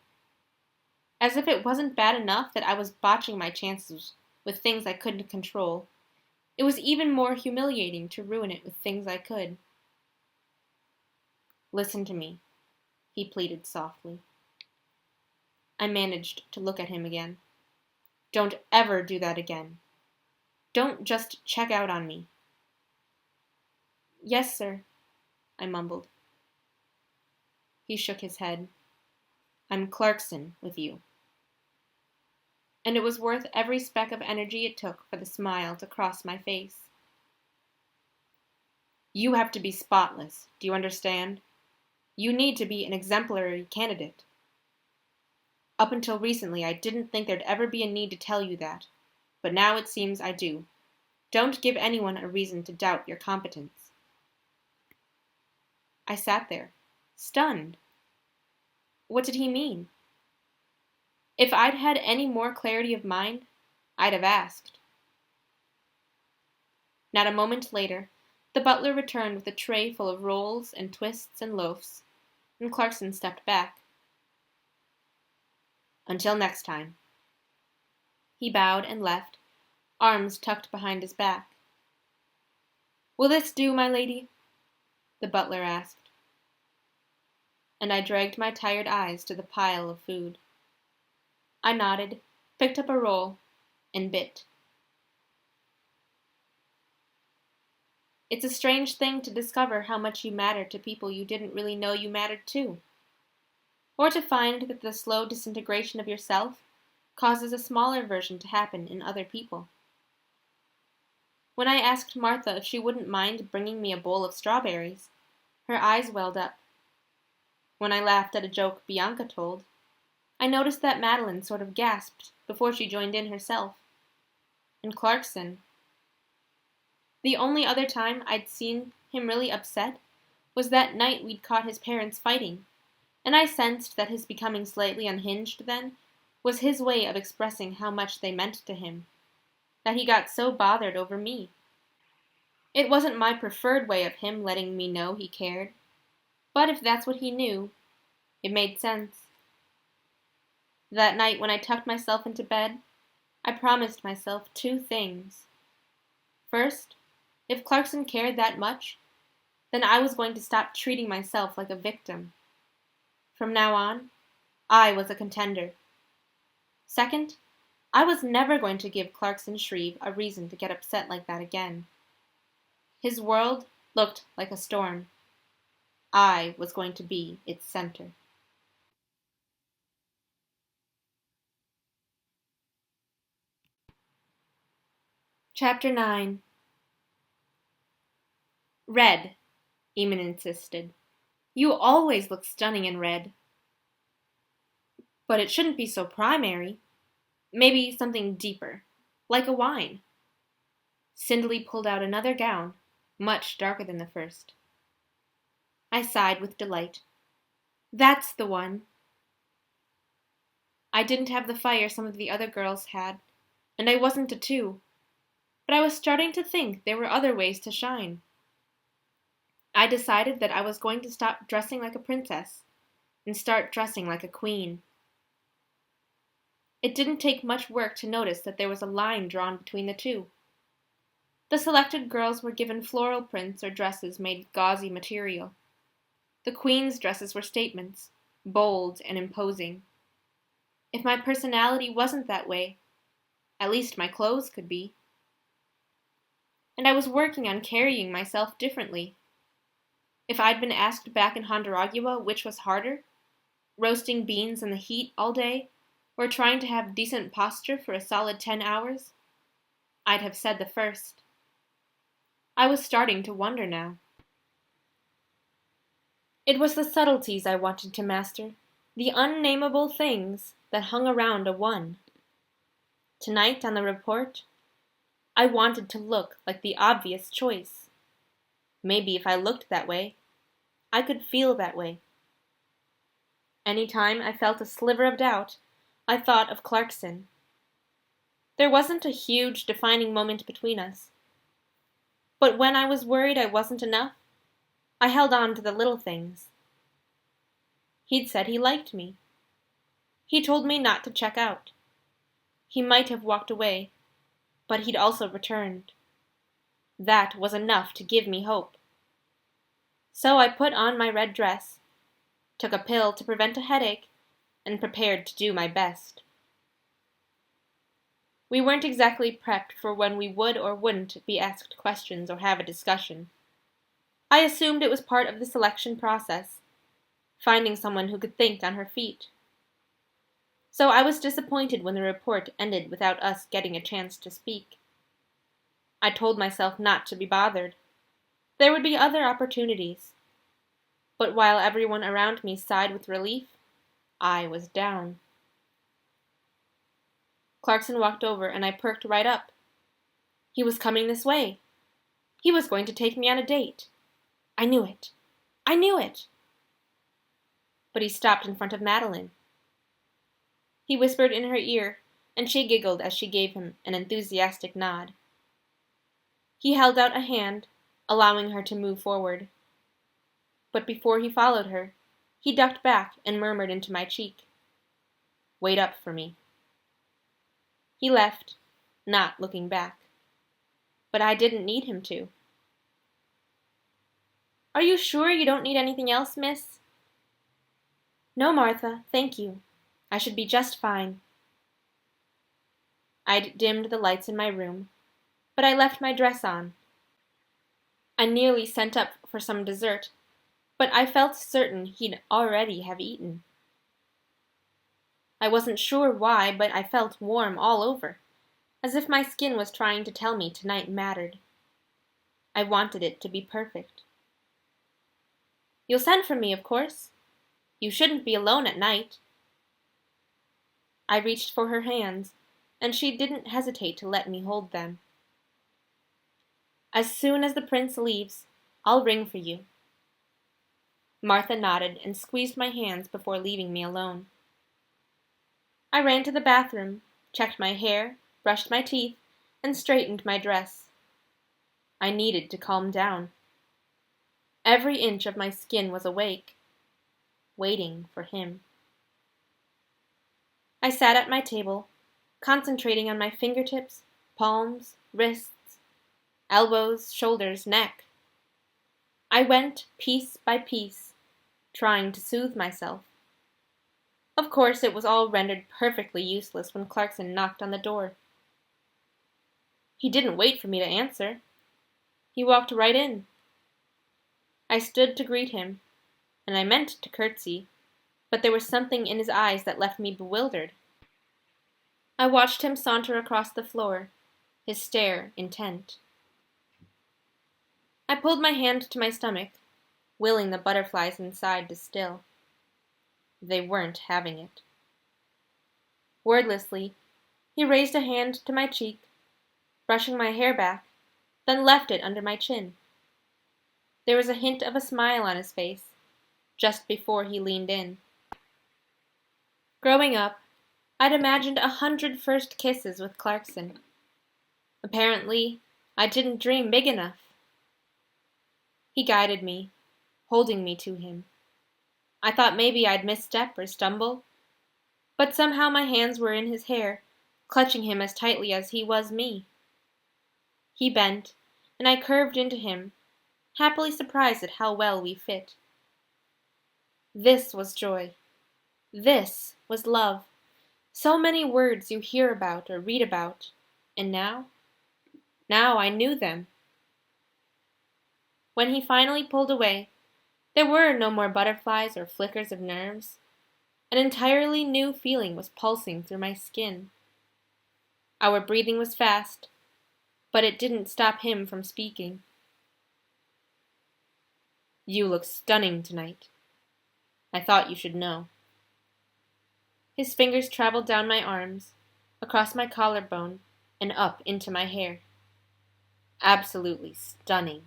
As if it wasn't bad enough that I was botching my chances with things I couldn't control, it was even more humiliating to ruin it with things I could. "Listen to me," he pleaded softly. I managed to look at him again. "Don't ever do that again. Don't just check out on me." "Yes, sir," I mumbled. He shook his head. "I'm Clarkson with you." And it was worth every speck of energy it took for the smile to cross my face. "You have to be spotless, do you understand? You need to be an exemplary candidate. Up until recently, I didn't think there'd ever be a need to tell you that, but now it seems I do. Don't give anyone a reason to doubt your competence." I sat there, stunned. What did he mean? If I'd had any more clarity of mind, I'd have asked. Not a moment later, the butler returned with a tray full of rolls and twists and loaves, and Clarkson stepped back. "Until next time." He bowed and left, arms tucked behind his back. "Will this do, my lady?" the butler asked. And I dragged my tired eyes to the pile of food. I nodded, picked up a roll, and bit. It's a strange thing to discover how much you matter to people you didn't really know you mattered to, or to find that the slow disintegration of yourself causes a smaller version to happen in other people. When I asked Martha if she wouldn't mind bringing me a bowl of strawberries, her eyes welled up. When I laughed at a joke Bianca told, I noticed that Madeline sort of gasped before she joined in herself. And Clarkson. The only other time I'd seen him really upset was that night we'd caught his parents fighting, and I sensed that his becoming slightly unhinged then was his way of expressing how much they meant to him, that he got so bothered over me. It wasn't my preferred way of him letting me know he cared, but if that's what he knew, it made sense. That night when I tucked myself into bed, I promised myself 2 things. First, if Clarkson cared that much, then I was going to stop treating myself like a victim. From now on, I was a contender. Second, I was never going to give Clarkson Shreve a reason to get upset like that again. His world looked like a storm. I was going to be its center. Chapter 9. "Red," Eamon insisted. "You always look stunning in red." "But it shouldn't be so primary. Maybe something deeper, like a wine." Cindley pulled out another gown, much darker than the first. I sighed with delight. "That's the one." I didn't have the fire some of the other girls had, and I wasn't a 2, but I was starting to think there were other ways to shine. I decided that I was going to stop dressing like a princess and start dressing like a queen. It didn't take much work to notice that there was a line drawn between the 2. The selected girls were given floral prints or dresses made with gauzy material. The queen's dresses were statements, bold and imposing. If my personality wasn't that way, at least my clothes could be. And I was working on carrying myself differently. If I'd been asked back in Hondaragua which was harder, roasting beans in the heat all day, or trying to have decent posture for a solid 10 hours, I'd have said the first. I was starting to wonder now. It was the subtleties I wanted to master, The unnameable things that hung around a one. Tonight on the report, I wanted to look like the obvious choice. Maybe if I looked that way, I could feel that way. Any time I felt a sliver of doubt, I thought of Clarkson. There wasn't a huge defining moment between us. But when I was worried I wasn't enough, I held on to the little things. He'd said he liked me. He told me not to check out. He might have walked away, but he'd also returned. That was enough to give me hope. So I put on my red dress, took a pill to prevent a headache, and prepared to do my best. We weren't exactly prepped for when we would or wouldn't be asked questions or have a discussion. I assumed it was part of the selection process, finding someone who could think on her feet. So I was disappointed when the report ended without us getting a chance to speak. I told myself not to be bothered. There would be other opportunities. But while everyone around me sighed with relief, I was down. Clarkson walked over and I perked right up. He was coming this way. He was going to take me on a date. I knew it. I knew it. But he stopped in front of Madeline. He whispered in her ear, and she giggled as she gave him an enthusiastic nod. He held out a hand, allowing her to move forward. But before he followed her, he ducked back and murmured into my cheek, "Wait up for me." He left, not looking back. But I didn't need him to. "Are you sure you don't need anything else, miss?" "No, Martha, thank you. I should be just fine." I'd dimmed the lights in my room, but I left my dress on. I nearly sent up for some dessert, but I felt certain he'd already have eaten. I wasn't sure why, but I felt warm all over, as if my skin was trying to tell me tonight mattered. I wanted it to be perfect. "You'll send for me, of course. You shouldn't be alone at night." I reached for her hands, and she didn't hesitate to let me hold them. "As soon as the prince leaves, I'll ring for you." Martha nodded and squeezed my hands before leaving me alone. I ran to the bathroom, checked my hair, brushed my teeth, and straightened my dress. I needed to calm down. Every inch of my skin was awake, waiting for him. I sat at my table, concentrating on my fingertips, palms, wrists, elbows, shoulders, neck. I went piece by piece, trying to soothe myself. Of course, it was all rendered perfectly useless when Clarkson knocked on the door. He didn't wait for me to answer. He walked right in. I stood to greet him, and I meant to curtsy, but there was something in his eyes that left me bewildered. I watched him saunter across the floor, his stare intent. I pulled my hand to my stomach, willing the butterflies inside to still. They weren't having it. Wordlessly, he raised a hand to my cheek, brushing my hair back, then left it under my chin. There was a hint of a smile on his face, just before he leaned in. Growing up, I'd imagined 100 first kisses with Clarkson. Apparently, I didn't dream big enough. He guided me, holding me to him. I thought maybe I'd misstep or stumble, but somehow my hands were in his hair, clutching him as tightly as he was me. He bent, and I curved into him, happily surprised at how well we fit. This was joy. This was love. So many words you hear about or read about, and now I knew them. When he finally pulled away, there were no more butterflies or flickers of nerves. An entirely new feeling was pulsing through my skin. Our breathing was fast, but it didn't stop him from speaking. "You look stunning tonight. I thought you should know." His fingers traveled down my arms, across my collarbone, and up into my hair. Absolutely stunning.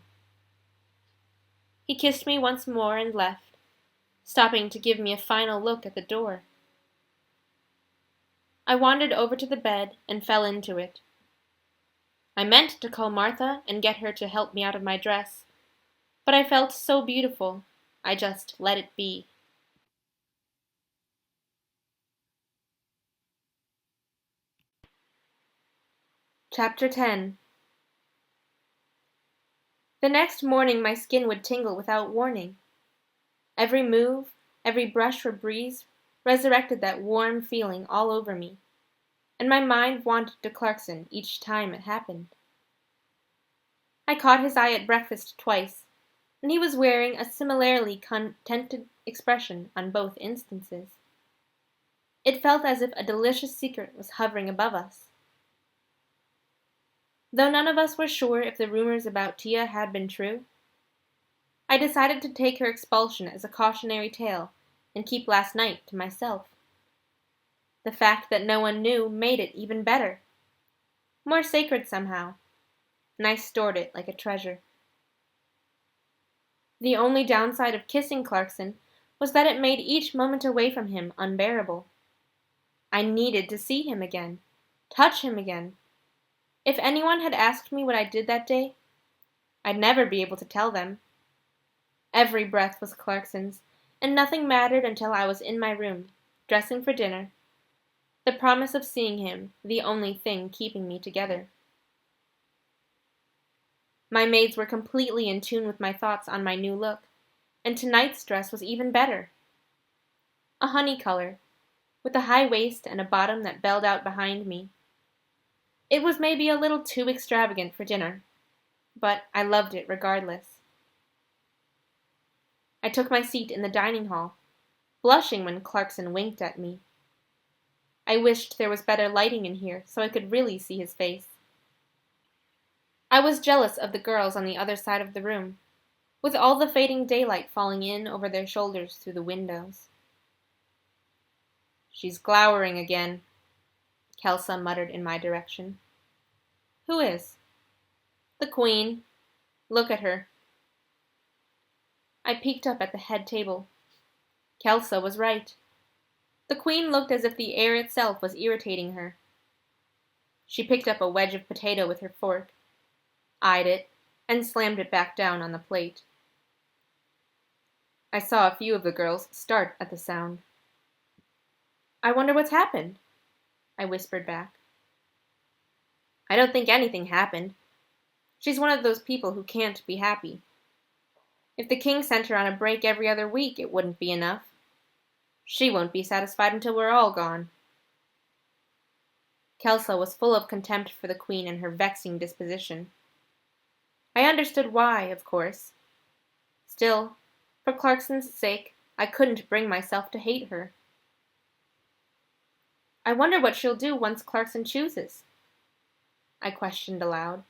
He kissed me once more and left, stopping to give me a final look at the door. I wandered over to the bed and fell into it. I meant to call Martha and get her to help me out of my dress, but I felt so beautiful, I just let it be. Chapter 10. The next morning my skin would tingle without warning. Every move, every brush or breeze resurrected that warm feeling all over me, and my mind wandered to Clarkson each time it happened. I caught his eye at breakfast twice, and he was wearing a similarly contented expression on both instances. It felt as if a delicious secret was hovering above us. Though none of us were sure if the rumors about Tia had been true, I decided to take her expulsion as a cautionary tale and keep last night to myself. The fact that no one knew made it even better, more sacred somehow, and I stored it like a treasure. The only downside of kissing Clarkson was that it made each moment away from him unbearable. I needed to see him again, touch him again. If anyone had asked me what I did that day, I'd never be able to tell them. Every breath was Clarkson's, and nothing mattered until I was in my room, dressing for dinner, the promise of seeing him the only thing keeping me together. My maids were completely in tune with my thoughts on my new look, and tonight's dress was even better. A honey color, with a high waist and a bottom that belled out behind me. It was maybe a little too extravagant for dinner, but I loved it regardless. I took my seat in the dining hall, blushing when Clarkson winked at me. I wished there was better lighting in here so I could really see his face. I was jealous of the girls on the other side of the room, with all the fading daylight falling in over their shoulders through the windows. "She's glowering again," Kelsa muttered in my direction. "Who is?" "The Queen. Look at her." I peeked up at the head table. Kelsa was right. The Queen looked as if the air itself was irritating her. She picked up a wedge of potato with her fork, eyed it, and slammed it back down on the plate. I saw a few of the girls start at the sound. "I wonder what's happened," I whispered back. "I don't think anything happened. She's one of those people who can't be happy. If the king sent her on a break every other week, it wouldn't be enough. She won't be satisfied until we're all gone." Kelsa was full of contempt for the Queen and her vexing disposition. I understood why, of course. Still, for Clarkson's sake, I couldn't bring myself to hate her. "I wonder what she'll do once Clarkson chooses," I questioned aloud.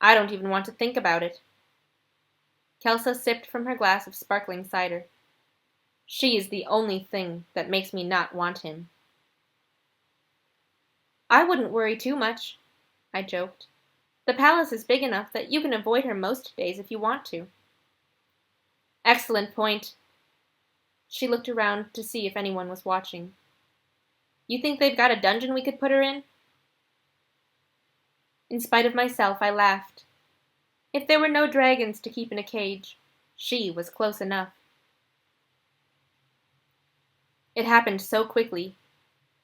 "I don't even want to think about it." Kelsa sipped from her glass of sparkling cider. "She is the only thing that makes me not want him." "I wouldn't worry too much," I joked. "The palace is big enough that you can avoid her most days if you want to." "Excellent point." She looked around to see if anyone was watching. "You think they've got a dungeon we could put her in?" In spite of myself, I laughed. If there were no dragons to keep in a cage, she was close enough. It happened so quickly,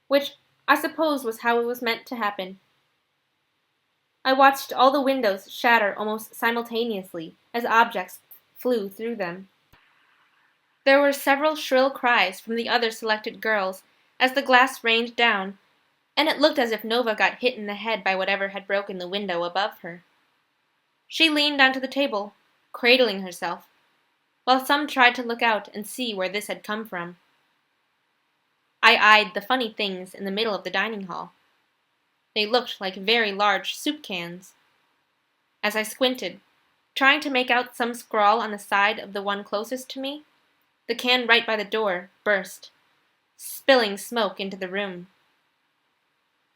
which I suppose was how it was meant to happen. I watched all the windows shatter almost simultaneously as objects flew through them. There were several shrill cries from the other selected girls as the glass rained down, and it looked as if Nova got hit in the head by whatever had broken the window above her. She leaned onto the table, cradling herself, while some tried to look out and see where this had come from. I eyed the funny things in the middle of the dining hall. They looked like very large soup cans. As I squinted, trying to make out some scrawl on the side of the one closest to me, the can right by the door burst, spilling smoke into the room.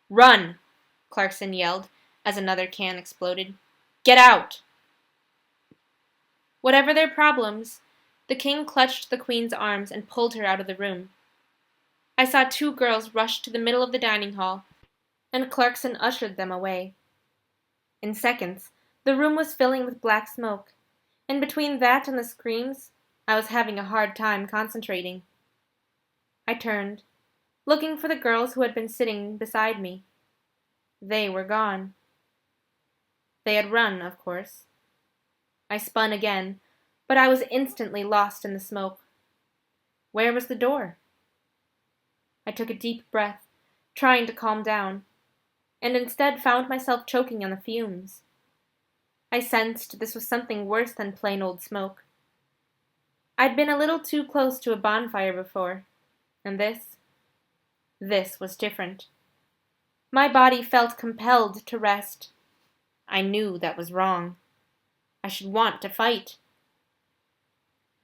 "Run!" Clarkson yelled as another can exploded. "Get out!" Whatever their problems, the king clutched the queen's arms and pulled her out of the room. I saw two girls rush to the middle of the dining hall, and Clarkson ushered them away. In seconds, the room was filling with black smoke, and between that and the screams, I was having a hard time concentrating. I turned, looking for the girls who had been sitting beside me. They were gone. They had run, of course. I spun again, but I was instantly lost in the smoke. Where was the door? I took a deep breath, trying to calm down, and instead found myself choking on the fumes. I sensed this was something worse than plain old smoke. I'd been a little too close to a bonfire before, and this was different. My body felt compelled to rest. I knew that was wrong. I should want to fight.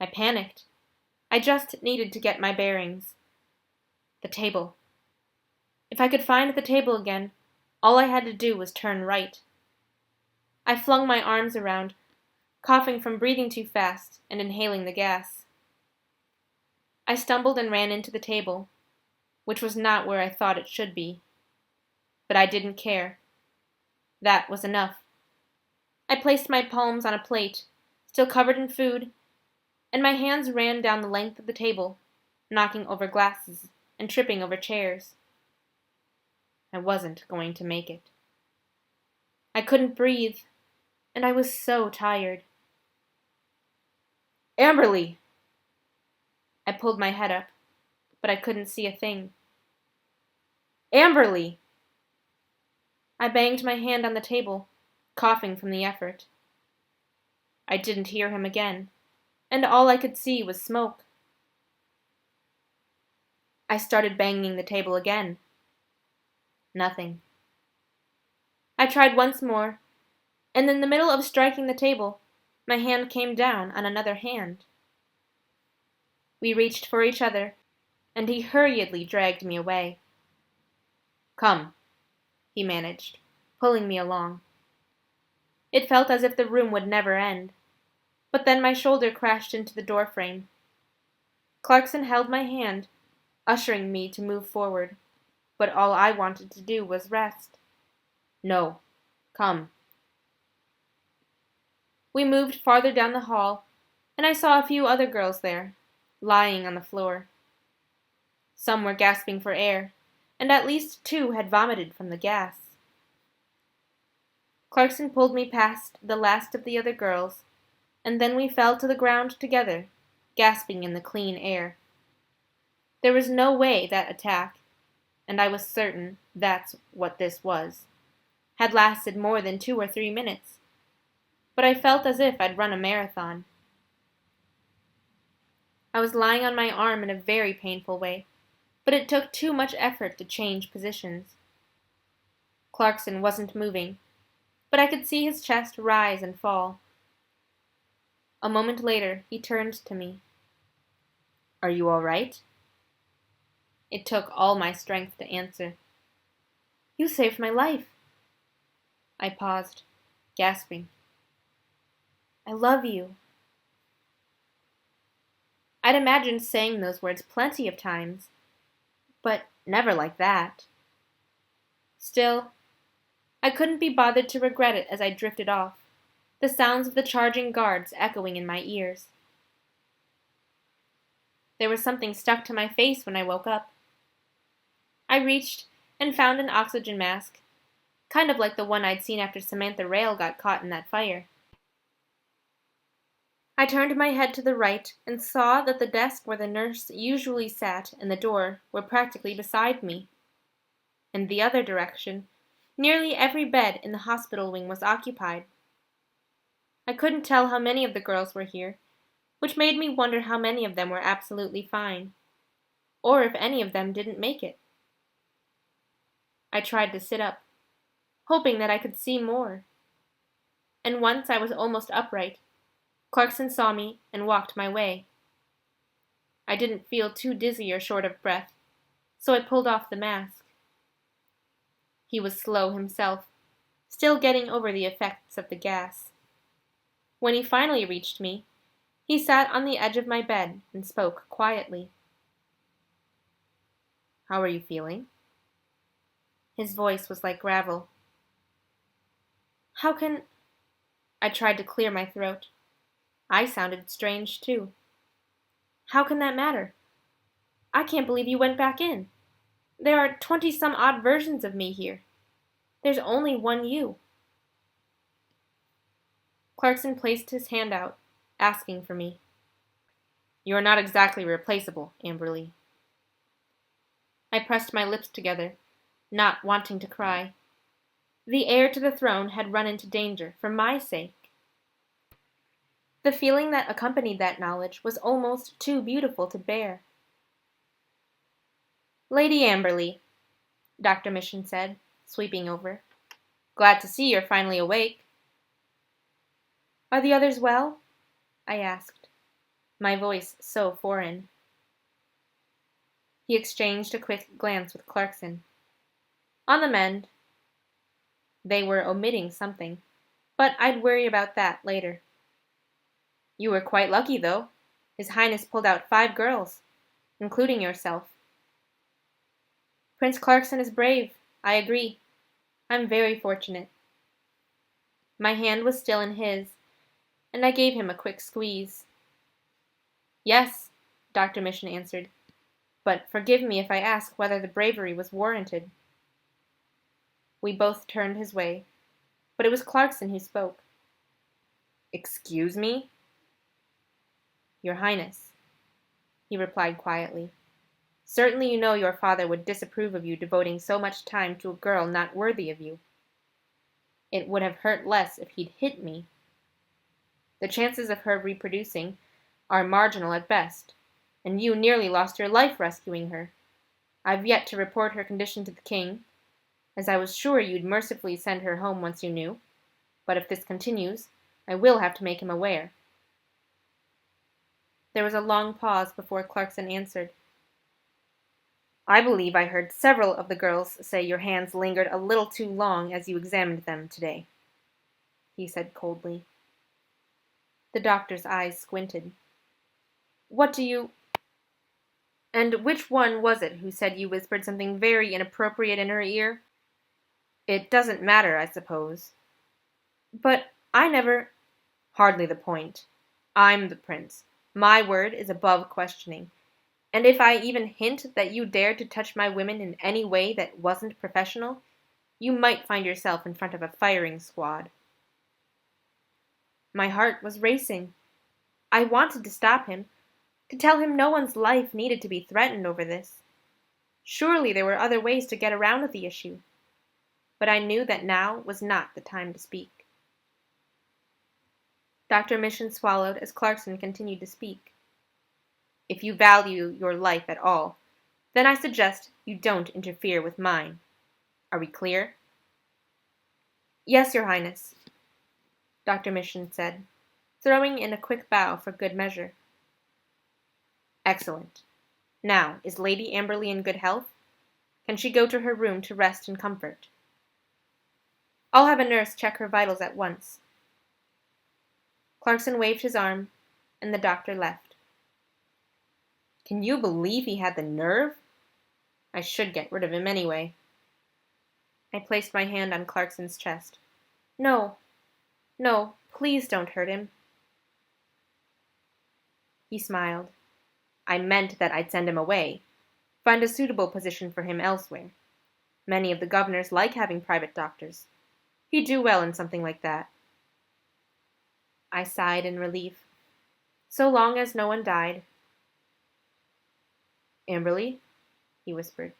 I panicked. I just needed to get my bearings. The table. If I could find the table again, all I had to do was turn right. I flung my arms around, coughing from breathing too fast and inhaling the gas. I stumbled and ran into the table, which was not where I thought it should be. But I didn't care. That was enough. I placed my palms on a plate, still covered in food, and my hands ran down the length of the table, knocking over glasses and tripping over chairs. I wasn't going to make it. I couldn't breathe, and I was so tired. "Amberly!" I pulled my head up, but I couldn't see a thing. "Amberly!" I banged my hand on the table, coughing from the effort. I didn't hear him again, and all I could see was smoke. I started banging the table again. Nothing. I tried once more, and in the middle of striking the table, my hand came down on another hand. We reached for each other, and he hurriedly dragged me away. "Come," he managed, pulling me along. It felt as if the room would never end, but then my shoulder crashed into the doorframe. Clarkson held my hand, ushering me to move forward, but all I wanted to do was rest. "No, come." We moved farther down the hall, and I saw a few other girls there, lying on the floor. Some were gasping for air, and at least two had vomited from the gas. Clarkson pulled me past the last of the other girls, and then we fell to the ground together, gasping in the clean air. There was no way that attack, and I was certain that's what this was, had lasted more than 2 or 3 minutes, but I felt as if I'd run a marathon. I was lying on my arm in a very painful way, but it took too much effort to change positions. Clarkson wasn't moving, but I could see his chest rise and fall. A moment later, he turned to me. "Are you all right?" It took all my strength to answer. "You saved my life." I paused, gasping. "I love you." I'd imagined saying those words plenty of times, but never like that. Still, I couldn't be bothered to regret it as I drifted off, the sounds of the charging guards echoing in my ears. There was something stuck to my face when I woke up. I reached and found an oxygen mask, kind of like the one I'd seen after Samantha Rail got caught in that fire. I turned my head to the right and saw that the desk where the nurse usually sat and the door were practically beside me. In the other direction, nearly every bed in the hospital wing was occupied. I couldn't tell how many of the girls were here, which made me wonder how many of them were absolutely fine, or if any of them didn't make it. I tried to sit up, hoping that I could see more. And once I was almost upright, Clarkson saw me and walked my way. I didn't feel too dizzy or short of breath, so I pulled off the mask. He was slow himself, still getting over the effects of the gas. When he finally reached me, he sat on the edge of my bed and spoke quietly. "How are you feeling?" His voice was like gravel. "How can—" I tried to clear my throat. I sounded strange, too. "How can that matter? I can't believe you went back in. There are 20-some-odd versions of me here. There's only one you." Clarkson placed his hand out, asking for me. "You are not exactly replaceable, Amberly." I pressed my lips together, not wanting to cry. The heir to the throne had run into danger for my sake. The feeling that accompanied that knowledge was almost too beautiful to bear. "Lady Amberly," Dr. Mission said, sweeping over. "Glad to see you're finally awake." "Are the others well?" I asked, my voice so foreign. He exchanged a quick glance with Clarkson. "On the mend." They were omitting something, but I'd worry about that later. "You were quite lucky, though. His Highness pulled out 5 girls, including yourself." "Prince Clarkson is brave, I agree. I'm very fortunate." My hand was still in his, and I gave him a quick squeeze. "Yes," Dr. Mission answered, "but forgive me if I ask whether the bravery was warranted." We both turned his way, but it was Clarkson who spoke. "Excuse me?" "Your Highness," he replied quietly. "Certainly you know your father would disapprove of you devoting so much time to a girl not worthy of you. It would have hurt less if he'd hit me. The chances of her reproducing are marginal at best, and you nearly lost your life rescuing her. I've yet to report her condition to the king, as I was sure you'd mercifully send her home once you knew, but if this continues, I will have to make him aware." There was a long pause before Clarkson answered. "I believe I heard several of the girls say your hands lingered a little too long as you examined them today," he said coldly. The doctor's eyes squinted. "What do you— And which one was it who said you whispered something very inappropriate in her ear? It doesn't matter, I suppose." "But I never—" "Hardly the point. I'm the prince. My word is above questioning. And if I even hint that you dared to touch my women in any way that wasn't professional, you might find yourself in front of a firing squad." My heart was racing. I wanted to stop him, to tell him no one's life needed to be threatened over this. Surely there were other ways to get around the issue. But I knew that now was not the time to speak. Dr. Mission swallowed as Clarkson continued to speak. "If you value your life at all, then I suggest you don't interfere with mine. Are we clear?" "Yes, Your Highness," Dr. Mission said, throwing in a quick bow for good measure. "Excellent. Now, is Lady Amberly in good health? Can she go to her room to rest in comfort?" "I'll have a nurse check her vitals at once." Clarkson waved his arm, and the doctor left. Can you believe he had the nerve? I should get rid of him anyway. I placed my hand on Clarkson's chest. "No, no, please don't hurt him." He smiled. "I meant that I'd send him away. Find a suitable position for him elsewhere. Many of the governors like having private doctors. He'd do well in something like that." I sighed in relief. So long as no one died. "Amberly," he whispered.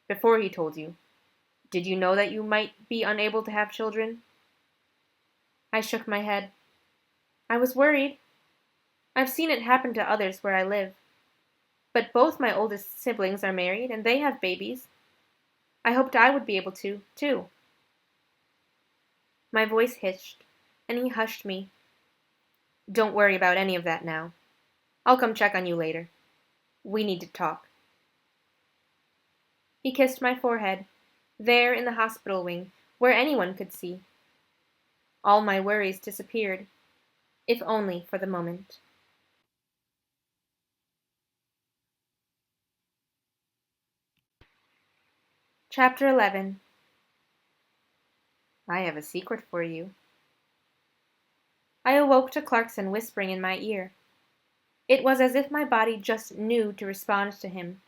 "Before he told you, did you know that you might be unable to have children?" I shook my head. I was worried. I've seen it happen to others where I live. But both my oldest siblings are married, and they have babies. I hoped I would be able to, too. My voice hitched, and he hushed me. "Don't worry about any of that now. I'll come check on you later. We need to talk." He kissed my forehead, there in the hospital wing, where anyone could see. All my worries disappeared, if only for the moment. Chapter 11. I have a secret for you. I awoke to Clarkson whispering in my ear. It was as if my body just knew to respond to him,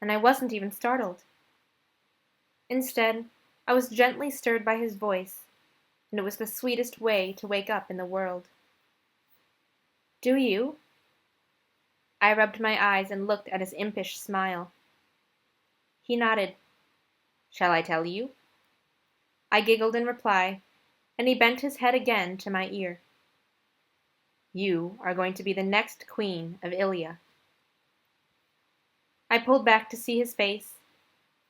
and I wasn't even startled. Instead, I was gently stirred by his voice, and it was the sweetest way to wake up in the world. Do you? I rubbed my eyes and looked at his impish smile. He nodded. Shall I tell you? I giggled in reply, and he bent his head again to my ear. You are going to be the next Queen of Illea. I pulled back to see his face,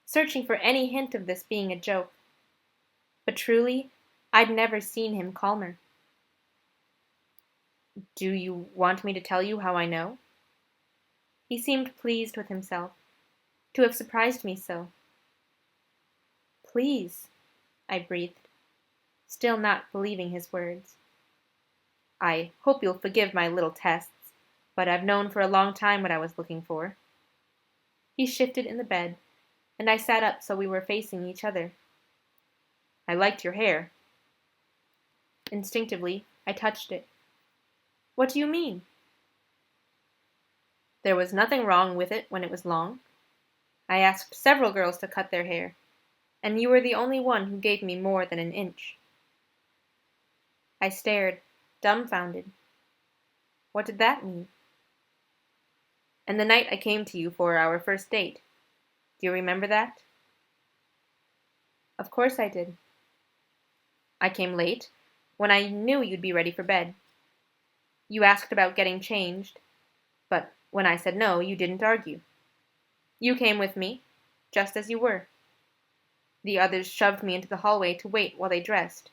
searching for any hint of this being a joke. But truly, I'd never seen him calmer. Do you want me to tell you how I know? He seemed pleased with himself, to have surprised me so. Please, I breathed, still not believing his words. I hope you'll forgive my little tests, but I've known for a long time what I was looking for. He shifted in the bed, and I sat up so we were facing each other. I liked your hair. Instinctively, I touched it. What do you mean? There was nothing wrong with it when it was long. I asked several girls to cut their hair, and you were the only one who gave me more than an inch. I stared, dumbfounded. What did that mean? And the night I came to you for our first date. Do you remember that? Of course I did. I came late, when I knew you'd be ready for bed. You asked about getting changed, but when I said no, you didn't argue. You came with me, just as you were. The others shoved me into the hallway to wait while they dressed.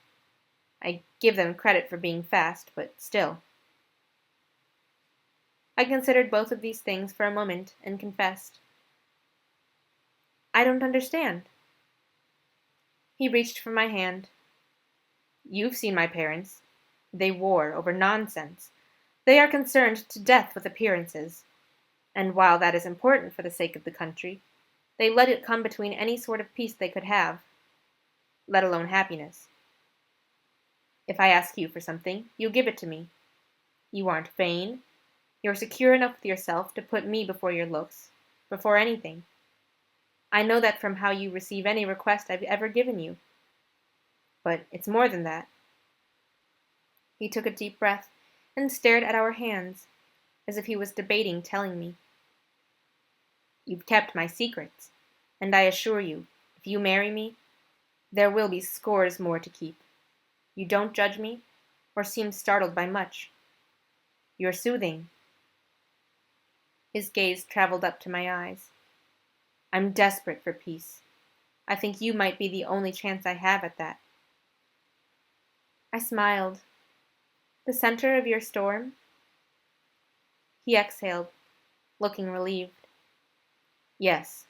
I give them credit for being fast, but still. I considered both of these things for a moment and confessed. I don't understand. He reached for my hand. You've seen my parents. They war over nonsense. They are concerned to death with appearances. And while that is important for the sake of the country, they let it come between any sort of peace they could have, let alone happiness. If I ask you for something, you give it to me. You aren't vain. You're secure enough with yourself to put me before your looks, before anything. I know that from how you receive any request I've ever given you. But it's more than that. He took a deep breath and stared at our hands, as if he was debating telling me. You've kept my secrets, and I assure you, if you marry me, there will be scores more to keep. You don't judge me, or seem startled by much. You're soothing. His gaze traveled up to my eyes. I'm desperate for peace. I think you might be the only chance I have at that. I smiled. The center of your storm? He exhaled, looking relieved. Yes.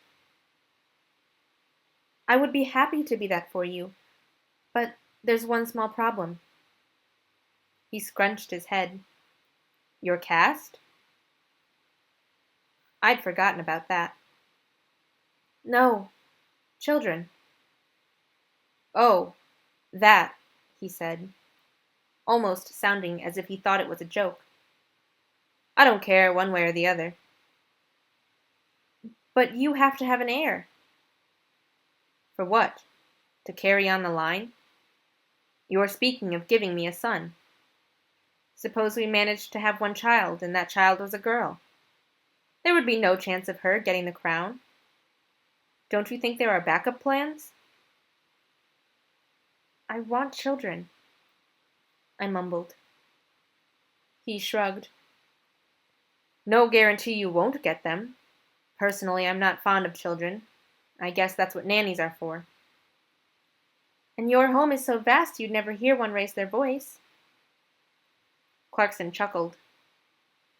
I would be happy to be that for you, but there's one small problem. He scrunched his head. Your cast? I'd forgotten about that. No, children. Oh, that, he said, almost sounding as if he thought it was a joke. I don't care one way or the other. But you have to have an heir. For what? To carry on the line? You're speaking of giving me a son. Suppose we managed to have one child, and that child was a girl. There would be no chance of her getting the crown. Don't you think there are backup plans? I want children, I mumbled. He shrugged. No guarantee you won't get them. Personally, I'm not fond of children. I guess that's what nannies are for. And your home is so vast you'd never hear one raise their voice. Clarkson chuckled.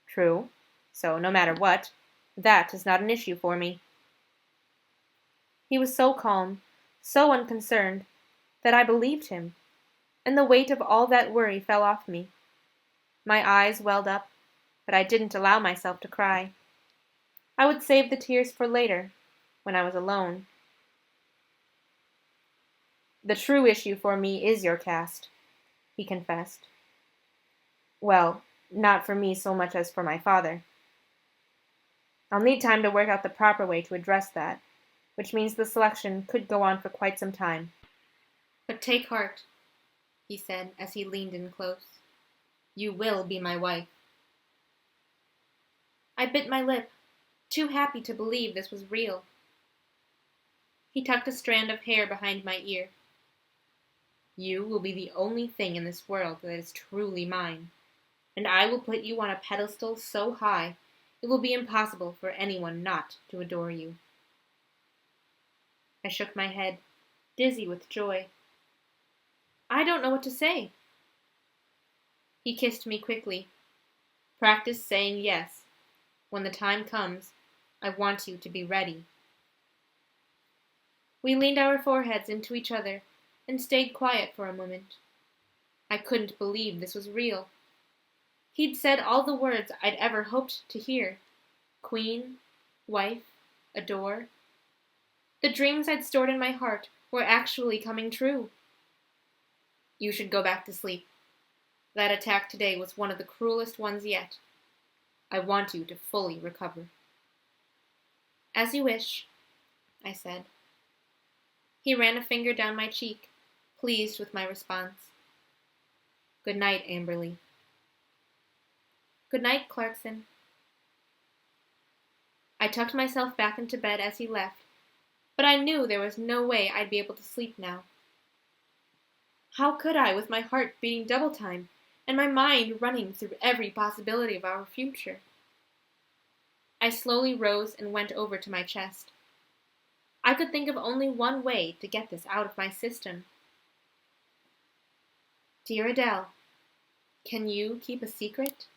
True. So no matter what, that is not an issue for me. He was so calm, so unconcerned, that I believed him, and the weight of all that worry fell off me. My eyes welled up, but I didn't allow myself to cry. I would save the tears for later, when I was alone. "The true issue for me is your caste," he confessed. "Well, not for me so much as for my father. I'll need time to work out the proper way to address that, which means the selection could go on for quite some time. But take heart," he said as he leaned in close. "You will be my wife." I bit my lip, too happy to believe this was real. He tucked a strand of hair behind my ear. "You will be the only thing in this world that is truly mine, and I will put you on a pedestal so high it will be impossible for anyone not to adore you." I shook my head, dizzy with joy. "I don't know what to say." He kissed me quickly. "Practice saying yes. When the time comes, I want you to be ready." We leaned our foreheads into each other and stayed quiet for a moment. I couldn't believe this was real. He'd said all the words I'd ever hoped to hear. Queen, wife, adore. The dreams I'd stored in my heart were actually coming true. "You should go back to sleep. That attack today was one of the cruelest ones yet. I want you to fully recover." "As you wish," I said. He ran a finger down my cheek, pleased with my response. "Good night, Amberly." "Good night, Clarkson." I tucked myself back into bed as he left, but I knew there was no way I'd be able to sleep now. How could I, with my heart beating double time, and my mind running through every possibility of our future? I slowly rose and went over to my chest. I could think of only one way to get this out of my system. "Dear Adele, can you keep a secret?"